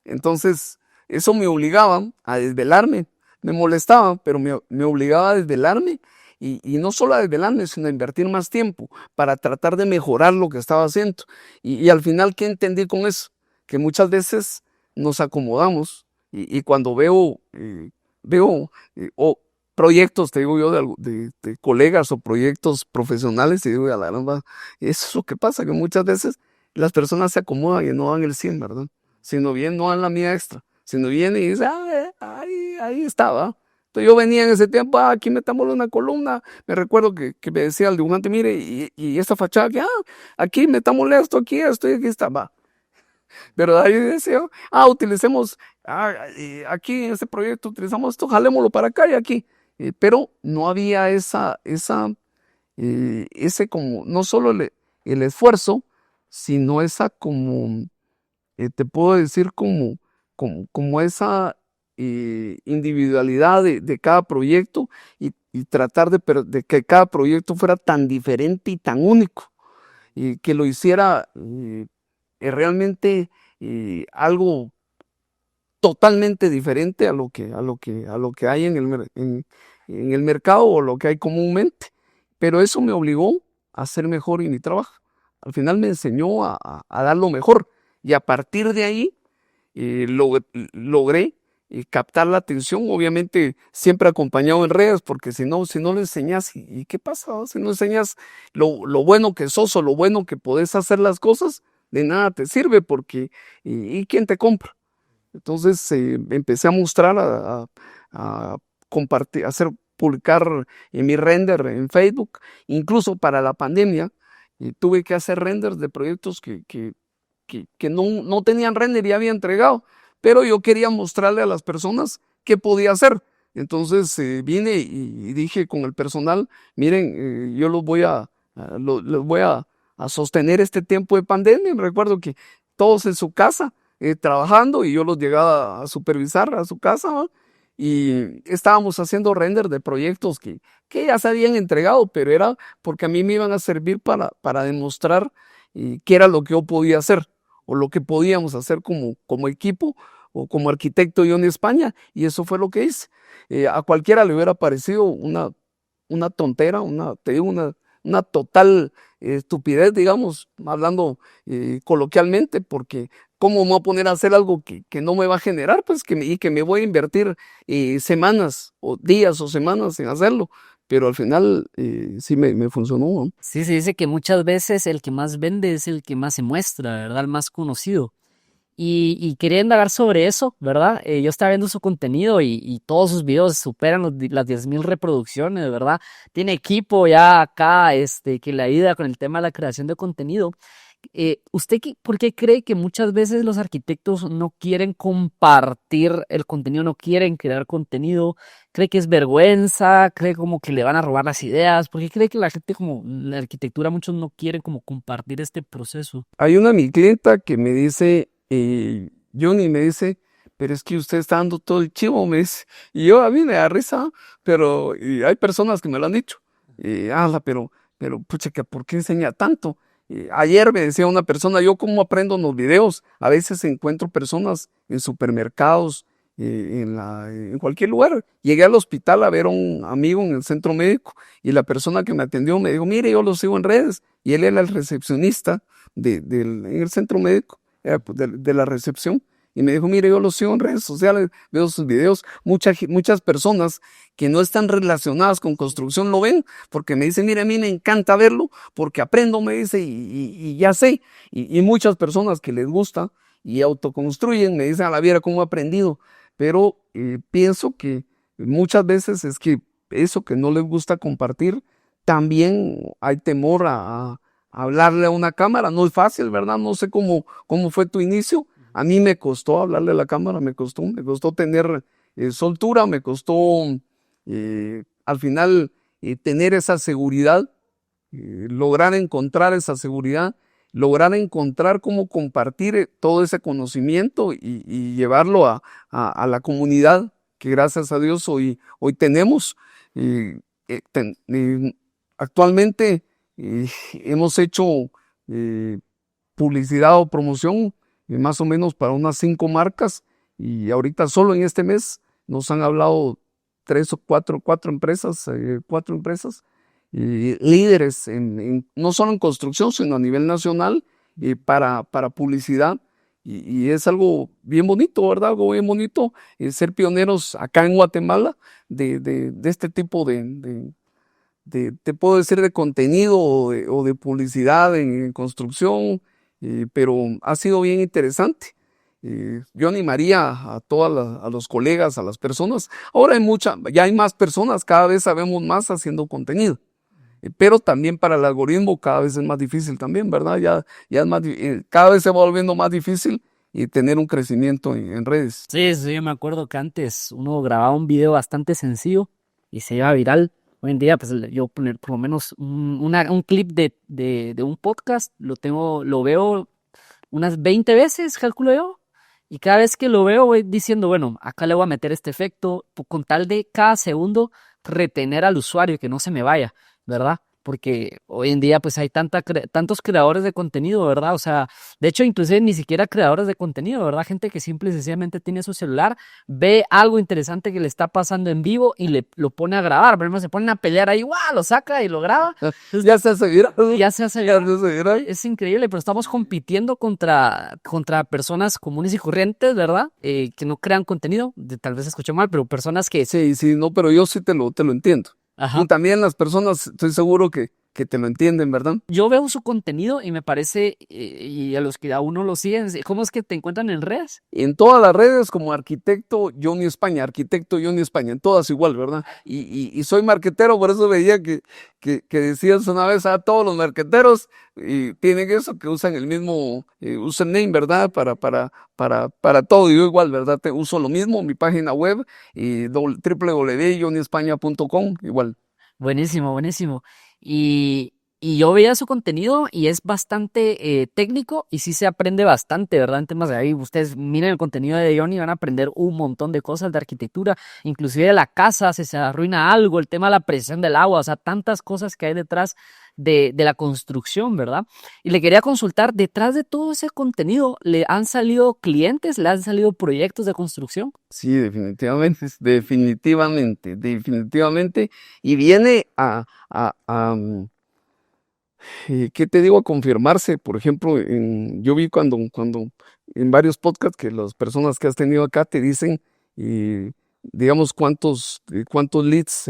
Entonces, eso me obligaba a desvelarme, me molestaba, pero me obligaba a desvelarme y no solo a desvelarme, sino a invertir más tiempo para tratar de mejorar lo que estaba haciendo. Y al final, ¿qué entendí con eso? Que muchas veces nos acomodamos y cuando veo proyectos, te digo yo, de colegas o proyectos profesionales, y digo, a la caramba, eso es lo que pasa, que muchas veces las personas se acomodan y no dan el 100, ¿verdad? Sino bien, no dan la mía extra, sino viene y dice, ahí estaba. Entonces yo venía en ese tiempo, aquí metámosle una columna, me recuerdo que me decía el dibujante, mire, y esta fachada, que, aquí metámosle esto y aquí está, va. Pero ahí decía, utilicemos, aquí en este proyecto utilizamos esto, jalémoslo para acá y aquí. Pero no había ese como, no solo el esfuerzo, sino esa como, te puedo decir como esa individualidad de cada proyecto y tratar de que cada proyecto fuera tan diferente y tan único y que lo hiciera realmente algo totalmente diferente a lo que hay en el mercado o lo que hay comúnmente. Pero eso me obligó a ser mejor en mi trabajo. Al final me enseñó a dar lo mejor. Y a partir de ahí logré captar la atención, obviamente siempre acompañado en redes, porque si no le enseñas, ¿y qué pasa? Si no enseñas lo bueno que sos o lo bueno que podés hacer las cosas, de nada te sirve, porque ¿y quién te compra? Entonces empecé a mostrar, a compartir, publicar en mi render en Facebook, incluso para la pandemia, y tuve que hacer renders de proyectos que no tenían render y había entregado, pero yo quería mostrarle a las personas qué podía hacer. Entonces vine y dije con el personal, miren, yo los voy a sostener este tiempo de pandemia. Recuerdo que todos en su casa, trabajando, y yo los llegaba a supervisar a su casa, ¿no? Y estábamos haciendo render de proyectos que ya se habían entregado, pero era porque a mí me iban a servir para demostrar qué era lo que yo podía hacer o lo que podíamos hacer como equipo o como arquitecto yo en España, y eso fue lo que hice. A cualquiera le hubiera parecido una tontera, te digo, una total estupidez, digamos, hablando coloquialmente, porque ¿cómo me voy a poner a hacer algo que no me va a generar? Pues y que me voy a invertir semanas o días o semanas en hacerlo. Pero al final sí me funcionó, ¿no? Sí, se dice que muchas veces el que más vende es el que más se muestra, ¿verdad? El más conocido. Y quería indagar sobre eso, ¿verdad? Yo estaba viendo su contenido y todos sus videos superan las 10.000 reproducciones, ¿verdad? Tiene equipo ya acá, que le ayuda con el tema de la creación de contenido. ¿Usted por qué cree que muchas veces los arquitectos no quieren compartir el contenido, no quieren crear contenido? ¿Cree que es vergüenza? ¿Cree como que le van a robar las ideas? ¿Por qué cree que la gente como la arquitectura, muchos no quieren como compartir este proceso? Hay una mi clienta que me dice, Johnny, me dice, pero es que usted está dando todo el chivo, me dice. Y yo, a mí me da risa, pero y hay personas que me lo han dicho. Pero pucha, ¿por qué enseña tanto? Ayer me decía una persona, yo cómo aprendo en los videos. A veces encuentro personas en supermercados, en cualquier lugar. Llegué al hospital a ver a un amigo en el centro médico y la persona que me atendió me dijo, mire, yo lo sigo en redes. Y él era el recepcionista en el centro médico, pues, de la recepción. Y me dijo, mire, yo lo sigo en redes sociales, veo sus videos. Muchas personas que no están relacionadas con construcción lo ven, porque me dicen, mire, a mí me encanta verlo, porque aprendo, me dice, y ya sé. Y muchas personas que les gusta y autoconstruyen, me dicen, a la viera cómo he aprendido. Pero pienso que muchas veces es que eso que no les gusta compartir, también hay temor a hablarle a una cámara. No es fácil, ¿verdad? No sé cómo fue tu inicio. A mí me costó hablarle a la cámara, me costó tener soltura, me costó al final tener esa seguridad, lograr encontrar esa seguridad, lograr encontrar cómo compartir todo ese conocimiento y llevarlo a la comunidad que gracias a Dios hoy tenemos. Actualmente hemos hecho publicidad o promoción más o menos para unas 5 marcas, y ahorita solo en este mes nos han hablado cuatro empresas, líderes no solo en construcción, sino a nivel nacional, para publicidad. Y es algo bien bonito, ¿verdad? Algo bien bonito ser pioneros acá en Guatemala de este tipo te puedo decir, de contenido o de publicidad en construcción, pero ha sido bien interesante. Yo animaría a a los colegas, a las personas. Ahora ya hay más personas, cada vez sabemos más haciendo contenido. Pero también para el algoritmo cada vez es más difícil también, ¿verdad? Ya es cada vez se va volviendo más difícil tener un crecimiento en redes. Sí, sí, yo me acuerdo que antes uno grababa un video bastante sencillo y se iba viral. Hoy en día, pues yo poner por lo menos un clip de un podcast, lo veo unas 20 veces, calculo yo. Y cada vez que lo veo voy diciendo, bueno, acá le voy a meter este efecto, con tal de cada segundo retener al usuario, que no se me vaya, ¿verdad? Porque hoy en día pues hay tantos creadores de contenido, ¿verdad? O sea, de hecho inclusive ni siquiera creadores de contenido, ¿verdad? Gente que simple y sencillamente tiene su celular, ve algo interesante que le está pasando en vivo y lo pone a grabar. Por ejemplo, se ponen a pelear ahí, ¡guau! Lo saca y lo graba. Ya se hace viral. Ya se hace viral. Es increíble, pero estamos compitiendo contra personas comunes y corrientes, ¿verdad? Que no crean contenido, tal vez escuché mal, pero personas que... Sí, no, pero yo sí te lo entiendo. Ajá. Y también las personas, estoy seguro que te lo entienden, ¿verdad? Yo veo su contenido y me parece, y a los que a uno lo siguen, ¿cómo es que te encuentran en redes? En todas las redes como arquitecto Johnny España, en todas igual, ¿verdad? Y soy marquetero, por eso veía que decías una vez a todos los marqueteros y tienen eso, que usan el mismo username, ¿verdad? Para todo, yo igual, ¿verdad? Uso lo mismo, mi página web y www.johnnyespaña.com, igual. Buenísimo, buenísimo. Y yo veía su contenido y es bastante técnico y sí se aprende bastante, ¿verdad? En temas de ahí, ustedes miren el contenido de Johnny y van a aprender un montón de cosas de arquitectura, inclusive de la casa, si se arruina algo, el tema de la presión del agua, o sea, tantas cosas que hay detrás de la construcción, ¿verdad? Y le quería consultar, detrás de todo ese contenido, ¿le han salido clientes, le han salido proyectos de construcción? Sí, definitivamente. Y viene ¿qué te digo? A confirmarse. Por ejemplo, yo vi cuando en varios podcasts que las personas que has tenido acá te dicen, digamos, cuántos leads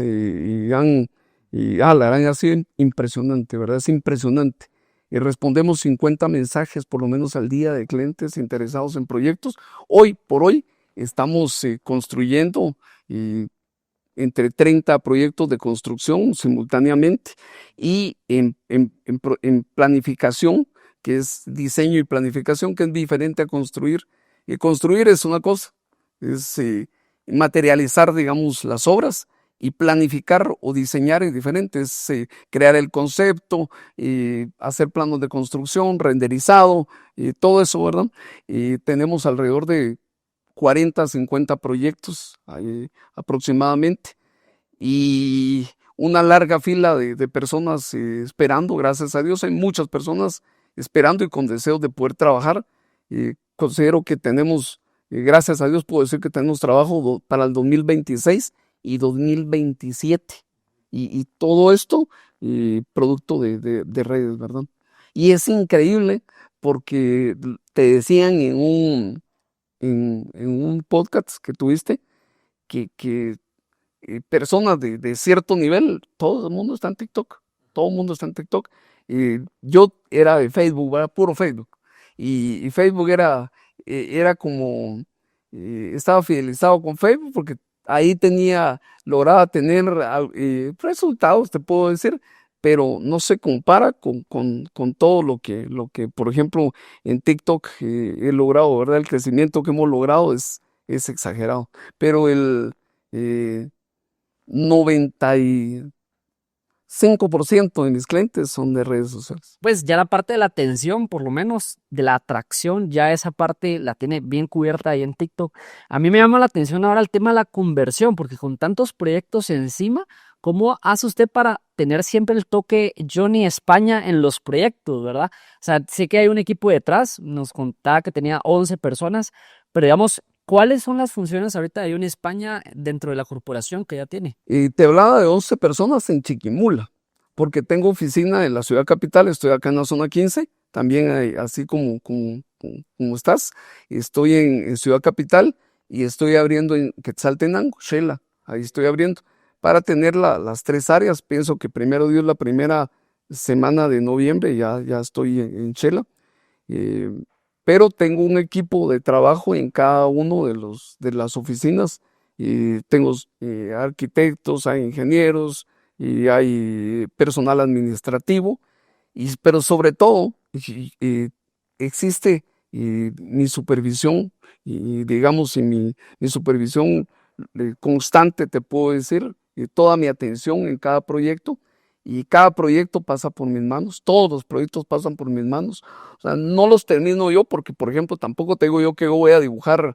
la araña ha sido impresionante, ¿verdad? Es impresionante. Y respondemos 50 mensajes por lo menos al día de clientes interesados en proyectos. Hoy por hoy estamos construyendo entre 30 proyectos de construcción simultáneamente y en planificación, que es diseño y planificación, que es diferente a construir. Y construir es una cosa, es materializar, digamos, las obras, y planificar o diseñar es diferente, es crear el concepto, hacer planos de construcción, renderizado, todo eso, ¿verdad? Tenemos alrededor de 40, 50 proyectos aproximadamente, y una larga fila de personas esperando. Gracias a Dios hay muchas personas esperando y con deseos de poder trabajar. Considero que tenemos, gracias a Dios puedo decir que tenemos trabajo para el 2026 y 2027, y todo esto producto de redes, ¿verdad? Y es increíble porque te decían en un podcast que tuviste que personas de cierto nivel, todo el mundo está en TikTok, yo era de Facebook, ¿verdad? Puro Facebook, y Facebook era como, estaba fidelizado con Facebook porque ahí lograba tener resultados, te puedo decir, pero no se compara con todo lo que, por ejemplo, en TikTok he logrado, ¿verdad? El crecimiento que hemos logrado es exagerado, pero el 95% de mis clientes son de redes sociales. Pues ya la parte de la atención, por lo menos de la atracción, ya esa parte la tiene bien cubierta ahí en TikTok. A mí me llama la atención ahora el tema de la conversión, porque con tantos proyectos encima, ¿cómo hace usted para tener siempre el toque Johnny España en los proyectos, verdad? O sea, sé que hay un equipo detrás, nos contaba que tenía 11 personas, pero digamos, ¿Cuáles son las funciones ahorita de Uni España dentro de la corporación que ya tiene? Te hablaba de 11 personas en Chiquimula, porque tengo oficina en la ciudad capital, estoy acá en la zona 15, también así como estás, estoy en ciudad capital y estoy abriendo en Quetzaltenango, Xela, ahí estoy abriendo, para tener las 3 áreas. Pienso que primero Dios, la primera semana de noviembre ya estoy en Xela. Eh, pero tengo un equipo de trabajo en cada uno de las oficinas. Y tengo arquitectos, hay ingenieros y hay personal administrativo, pero sobre todo existe mi supervisión y digamos y mi supervisión constante, te puedo decir, y toda mi atención en cada proyecto. Y cada proyecto pasa por mis manos, todos los proyectos pasan por mis manos. O sea, no los termino yo porque, por ejemplo, tampoco te digo yo que yo voy a dibujar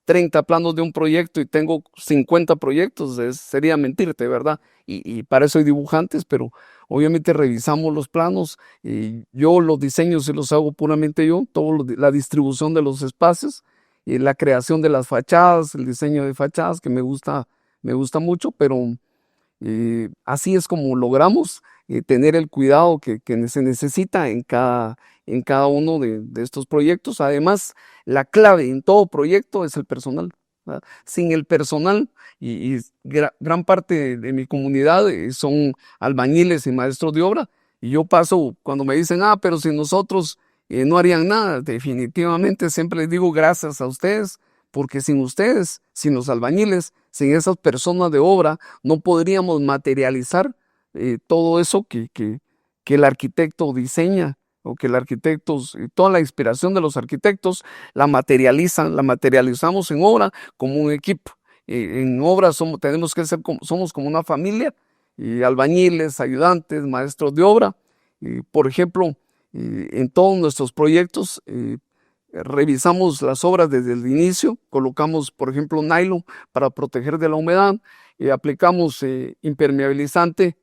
30 planos de un proyecto y tengo 50 proyectos, sería mentirte, ¿verdad? Y para eso hay dibujantes, pero obviamente revisamos los planos, y yo los diseños sí los hago puramente yo, la distribución de los espacios, y la creación de las fachadas, el diseño de fachadas que me gusta mucho, pero así es como logramos tener el cuidado que se necesita en cada uno de estos proyectos. Además, la clave en todo proyecto es el personal, ¿verdad? Sin el personal, gran parte de mi comunidad son albañiles y maestros de obra, y yo paso, cuando me dicen, pero sin nosotros no harían nada, definitivamente siempre les digo gracias a ustedes, porque sin ustedes, sin los albañiles, sin esas personas de obra, no podríamos materializar todo eso que el arquitecto diseña, o que el arquitecto, toda la inspiración de los arquitectos la materializamos en obra como un equipo. En obra tenemos que somos como una familia, albañiles, ayudantes, maestros de obra. Por ejemplo, en todos nuestros proyectos, revisamos las obras desde el inicio, colocamos, por ejemplo, nylon para proteger de la humedad, aplicamos impermeabilizante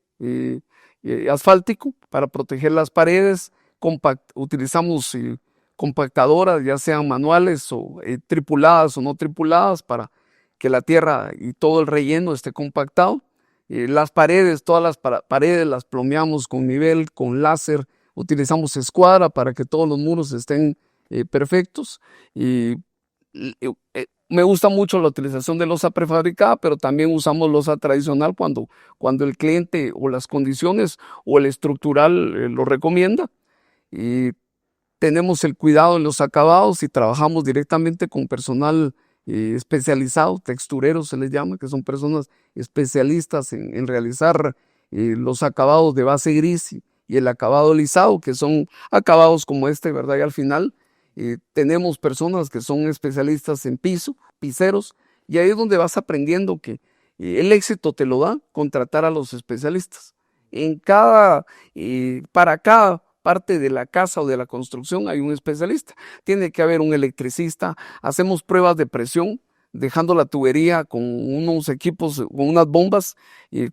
asfáltico para proteger las paredes, utilizamos compactadoras, ya sean manuales o tripuladas o no tripuladas, para que la tierra y todo el relleno esté compactado. Las paredes, todas las paredes las plomeamos con nivel, con láser, utilizamos escuadra para que todos los muros estén perfectos. Y me gusta mucho la utilización de losa prefabricada, pero también usamos losa tradicional cuando el cliente o las condiciones o el estructural lo recomienda. Y tenemos el cuidado en los acabados y trabajamos directamente con personal especializado, textureros se les llama, que son personas especialistas en realizar los acabados de base gris y el acabado lisado, que son acabados como este, ¿verdad? Y al final tenemos personas que son especialistas en piseros, y ahí es donde vas aprendiendo que el éxito te lo da contratar a los especialistas. Para cada parte de la casa o de la construcción hay un especialista. Tiene que haber un electricista, hacemos pruebas de presión, dejando la tubería con unos equipos, con unas bombas,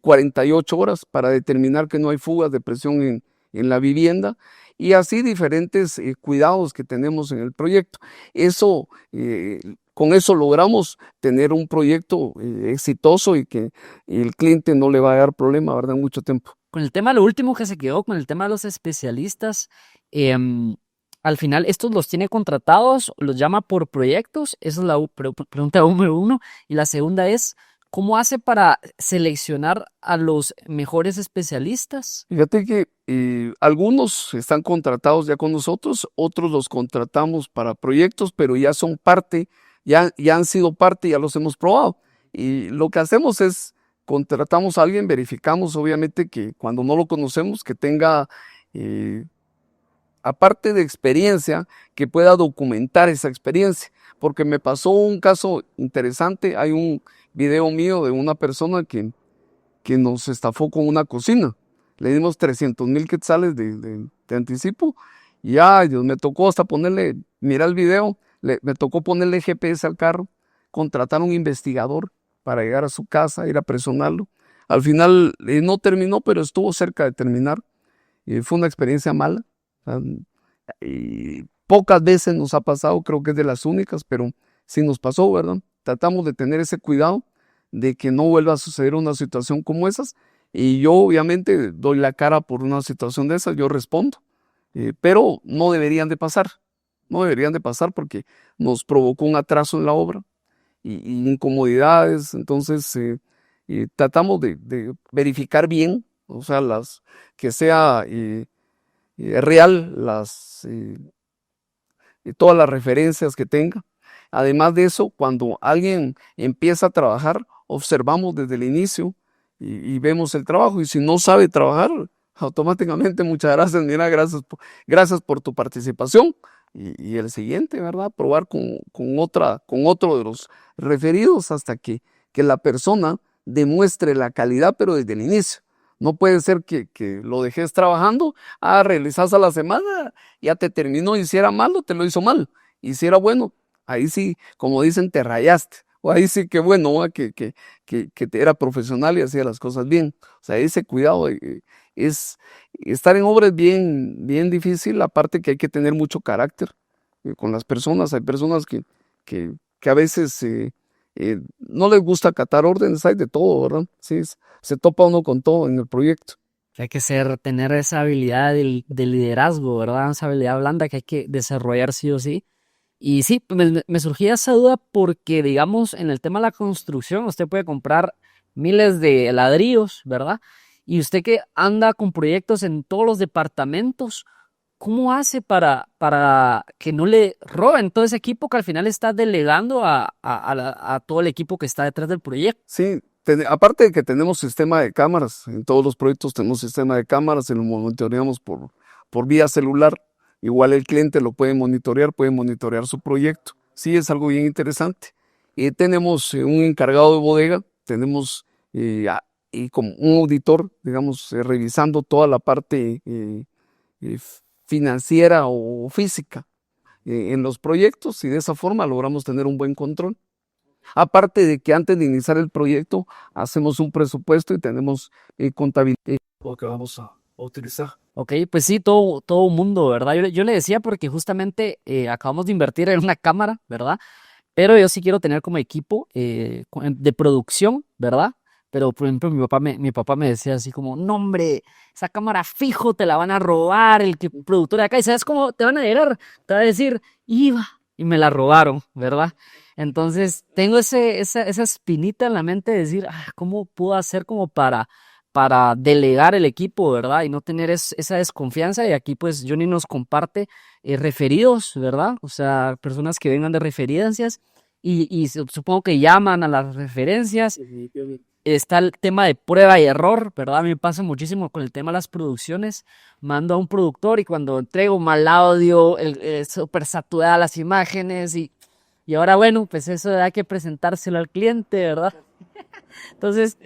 48 horas para determinar que no hay fugas de presión en la vivienda, y así diferentes cuidados que tenemos en el proyecto. Con eso logramos tener un proyecto exitoso y que el cliente no le va a dar problema, ¿verdad? En mucho tiempo. Con el tema, lo último que se quedó, con el tema de los especialistas, al final, ¿estos los tiene contratados, los llama por proyectos? Esa es la pregunta número uno. Y la segunda es, ¿cómo hace para seleccionar a los mejores especialistas? Fíjate que algunos están contratados ya con nosotros, otros los contratamos para proyectos, pero ya son parte, ya han sido parte, ya los hemos probado. Y lo que hacemos es, contratamos a alguien, verificamos obviamente que cuando no lo conocemos, que tenga, aparte de experiencia, que pueda documentar esa experiencia. Porque me pasó un caso interesante, hay un video mío de una persona que nos estafó con una cocina. Le dimos 300,000 quetzales de anticipo, y Dios, me tocó hasta ponerle, mira el video, me tocó ponerle GPS al carro, contratar a un investigador para llegar a su casa, ir a presionarlo. Al final no terminó, pero estuvo cerca de terminar. Fue una experiencia mala. Y pocas veces nos ha pasado, creo que es de las únicas, pero sí nos pasó, ¿verdad? Tratamos de tener ese cuidado de que no vuelva a suceder una situación como esas, y yo obviamente doy la cara por una situación de esas, yo respondo, pero no deberían de pasar, no deberían de pasar porque nos provocó un atraso en la obra y incomodidades. Entonces tratamos de verificar bien, o sea, que sea real todas las referencias que tenga. Además de eso, cuando alguien empieza a trabajar, observamos desde el inicio y vemos el trabajo, y si no sabe trabajar, automáticamente muchas gracias, mira, gracias por tu participación, y el siguiente, ¿verdad? Probar con otro de los referidos hasta que la persona demuestre la calidad, pero desde el inicio. No puede ser que lo dejes trabajando, realizas a la semana, ya te terminó, y si era malo, te lo hizo mal, y si era bueno, ahí sí, como dicen, te rayaste, o ahí sí que bueno, que te era profesional y hacía las cosas bien. O sea, ese cuidado estar en obra es bien, bien difícil, aparte que hay que tener mucho carácter con las personas. Hay personas que a veces no les gusta acatar órdenes, hay de todo, ¿verdad? Sí, se topa uno con todo en el proyecto. Hay que tener esa habilidad de liderazgo, ¿verdad? Esa habilidad blanda que hay que desarrollar sí o sí. Y sí, me surgía esa duda porque, digamos, en el tema de la construcción, usted puede comprar miles de ladrillos, ¿verdad? Y usted que anda con proyectos en todos los departamentos, ¿cómo hace para que no le roben todo ese equipo que al final está delegando a todo el equipo que está detrás del proyecto? Sí, aparte de que tenemos sistema de cámaras, en todos los proyectos tenemos sistema de cámaras, y lo monitoreamos por vía celular. Igual el cliente lo puede monitorear su proyecto. Sí, es algo bien interesante. Tenemos un encargado de bodega, tenemos y como un auditor, digamos, revisando toda la parte financiera o física en los proyectos, y de esa forma logramos tener un buen control. Aparte de que antes de iniciar el proyecto hacemos un presupuesto y tenemos contabilidad lo que vamos a utilizar. Ok, pues sí, todo mundo, ¿verdad? Yo le decía porque justamente acabamos de invertir en una cámara, ¿verdad? Pero yo sí quiero tener como equipo de producción, ¿verdad? Pero, por ejemplo, mi papá me decía así como, no, hombre, esa cámara fijo te la van a robar, el productor de acá. ¿Y sabes cómo te van a llegar? Te va a decir, iba, y me la robaron, ¿verdad? Entonces, tengo esa espinita en la mente de decir, ¿cómo puedo hacer como para delegar el equipo, ¿verdad? Y no tener esa desconfianza. Y aquí, pues, Johnny nos comparte referidos, ¿verdad? O sea, personas que vengan de referencias y supongo que llaman a las referencias. Está el tema de prueba y error, ¿verdad? A mí me pasa muchísimo con el tema de las producciones. Mando a un productor y cuando entrego mal audio, súper saturadas las imágenes y ahora, bueno, pues eso hay que presentárselo al cliente, ¿verdad? Entonces,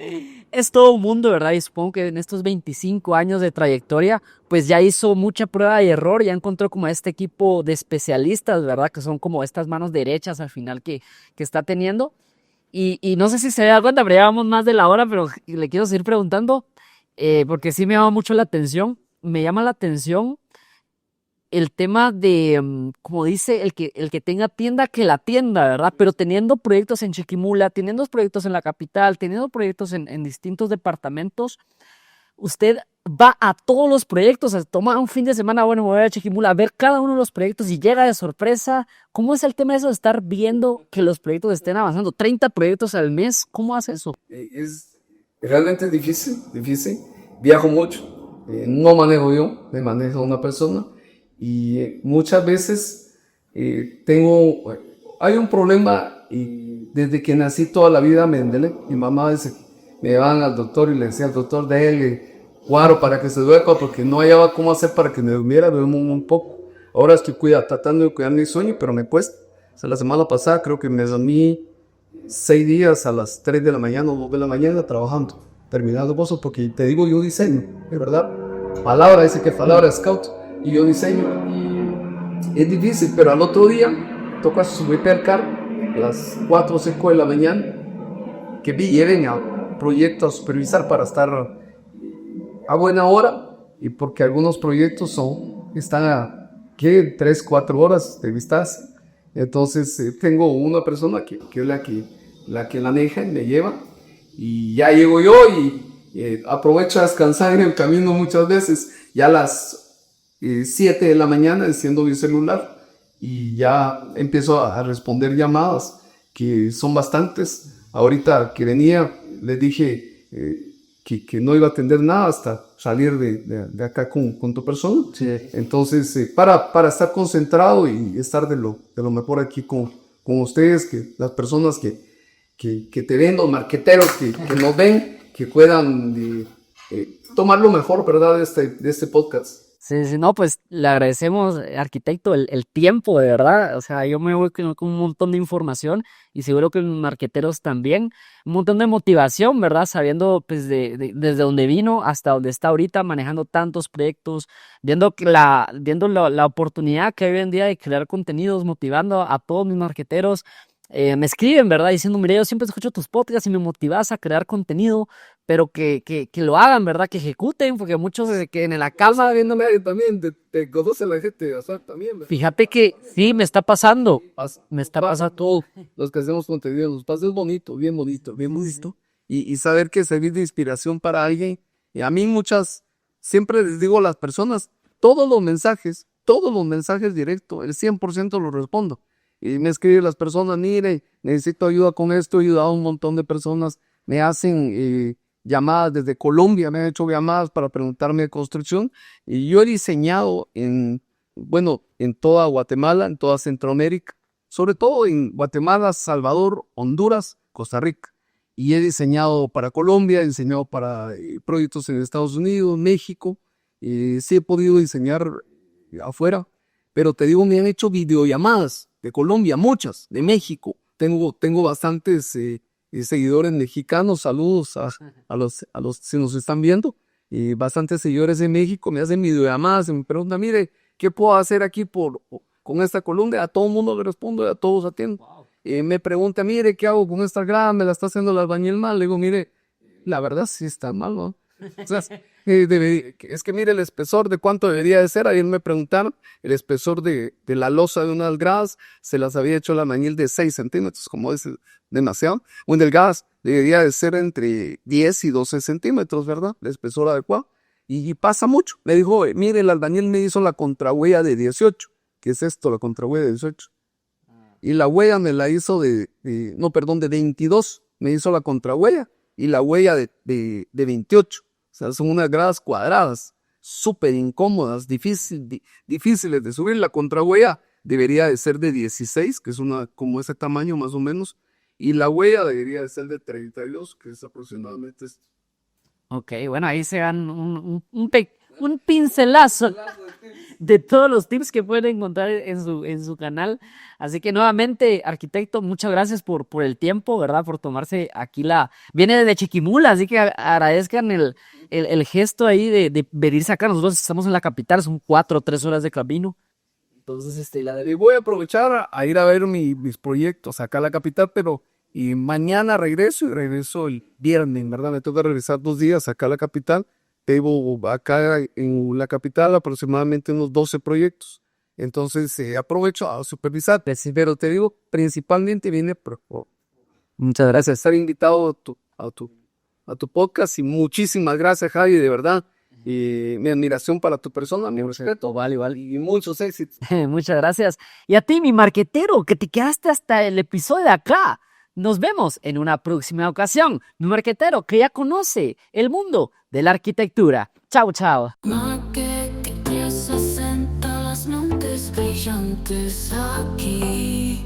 es todo un mundo, ¿verdad? Y supongo que en estos 25 años de trayectoria, pues ya hizo mucha prueba y error, ya encontró como este equipo de especialistas, ¿verdad? Que son como estas manos derechas al final que está teniendo. Y no sé si se da cuenta, pero ya vamos más de la hora, pero le quiero seguir preguntando, porque sí me llama mucho la atención. Me llama la atención el tema de, como dice, el que tenga tienda, que la tienda, ¿verdad? Pero teniendo proyectos en Chiquimula, teniendo proyectos en la capital, teniendo proyectos en distintos departamentos, usted va a todos los proyectos, toma un fin de semana, bueno, me voy a Chiquimula a ver cada uno de los proyectos y llega de sorpresa. ¿Cómo es el tema de eso de estar viendo que los proyectos estén avanzando? 30 proyectos al mes, ¿cómo hace eso? Es realmente difícil. Viajo mucho, no manejo yo, me maneja una persona, y muchas veces hay un problema, y desde que nací toda la vida me mamá me llevaban al doctor y le decía al doctor, déjele guaro para que se duerma, porque no hallaba cómo hacer para que me duermo un poco. Ahora estoy tratando de cuidar mi sueño, pero me cuesta. O sea, la semana pasada creo que me dormí 6 días a las 3 de la mañana o 2 de la mañana trabajando, terminando cosas, porque te digo, yo diseño, es verdad. Dice que es palabra scout, y yo diseño. Y es difícil, pero al otro día toca subirte al carro a las 4 o 5 de la mañana, que lleven al proyecto a supervisar para estar a buena hora, y porque algunos proyectos están a 3, 4 horas de vistas, Entonces tengo una persona que es la que maneja y me lleva, y ya llego yo y aprovecho a descansar en el camino muchas veces. Ya a las 7 de la mañana enciendo mi celular y ya empiezo a responder llamadas, que son bastantes. Ahorita que venía, les dije que no iba a atender nada hasta salir de acá con tu persona. Sí. Entonces, para estar concentrado y estar de lo mejor aquí con ustedes, que las personas que te ven, los marqueteros que nos ven, que puedan tomar lo mejor, ¿verdad?, de este podcast. Sí, sí, no, pues le agradecemos, arquitecto, el tiempo, de verdad. O sea, yo me voy con un montón de información y seguro que los marqueteros también. Un montón de motivación, ¿verdad? Sabiendo pues desde dónde vino hasta donde está ahorita, manejando tantos proyectos, viendo la oportunidad que hay hoy en día de crear contenidos, motivando a todos mis marqueteros. Me escriben, ¿verdad? Diciendo, mire, yo siempre escucho tus podcasts y me motivas a crear contenido, pero que lo hagan, ¿verdad? Que ejecuten, porque muchos se queden en la casa viéndome. También te conoce la gente, o sea, también, ¿verdad? Fíjate que sí, me está pasando. Me está pasando. Todos los que hacemos contenido, nos pasa, es bonito, bien bonito, bien bonito. Y saber que servir de inspiración para alguien. Y a mí siempre les digo a las personas, todos los mensajes directos, el 100% los respondo. Y me escriben las personas, mire, necesito ayuda con esto, he ayudado a un montón de personas, me hacen llamadas desde Colombia, me han hecho llamadas para preguntarme de construcción, y yo he diseñado en toda Guatemala, en toda Centroamérica, sobre todo en Guatemala, Salvador, Honduras, Costa Rica, y he diseñado para Colombia, he diseñado para proyectos en Estados Unidos, México, sí he podido diseñar afuera, pero te digo, me han hecho videollamadas de Colombia, muchas, de México. Tengo bastantes seguidores mexicanos, saludos a los si nos están viendo, y bastantes seguidores de México me hacen videollamadas y me preguntan, mire, ¿qué puedo hacer aquí con esta Colombia? A todo el mundo le respondo y a todos atiendo. Wow. Me pregunta, mire, ¿qué hago con esta grada? Me la está haciendo el albañil mal. Le digo, mire, la verdad sí está mal, ¿no? O sea, es que mire el espesor de cuánto debería de ser. Ayer me preguntaron el espesor de la losa de unas gradas, se las había hecho el albañil de 6 centímetros, como es demasiado. Un del gas debería de ser entre 10 y 12 centímetros, ¿verdad? El espesor adecuado. Y pasa mucho. Me dijo, mire, el albañil me hizo la contrahuella de 18. ¿Qué es esto, la contrahuella de 18? Y la huella me la hizo de 22. Me hizo la contrahuella y la huella de 28. O sea, son unas gradas cuadradas, súper incómodas, difíciles de subir. La contrahuella debería de ser de 16, que es como ese tamaño más o menos. Y la huella debería de ser de 32, que es aproximadamente esto. Ok, bueno, ahí se dan un pincelazo de todos los tips que pueden encontrar en su canal. Así que nuevamente, arquitecto, muchas gracias por el tiempo, ¿verdad? Por tomarse aquí viene de Chiquimula, así que agradezcan el gesto ahí de venirse acá. Nosotros estamos en la capital, son 4 o 3 horas de camino. Entonces, y voy a aprovechar a ir a ver mis proyectos acá a la capital, y mañana regreso el viernes, ¿verdad? Me toca regresar 2 días acá a la capital. Tengo acá en la capital aproximadamente unos 12 proyectos. Entonces aprovecho a supervisar. Pero te digo, principalmente viene muchas gracias. Estar invitado a tu podcast, y muchísimas gracias, Javi, de verdad. Mi admiración para tu persona, mi respeto. Vale. Y muchos éxitos. Muchas gracias. Y a ti, mi marquetero, que te quedaste hasta el episodio de acá. Nos vemos en una próxima ocasión. Mi marquetero que ya conoce el mundo de la arquitectura. Chao, chao. Marketing 360, las mentes brillantes aquí.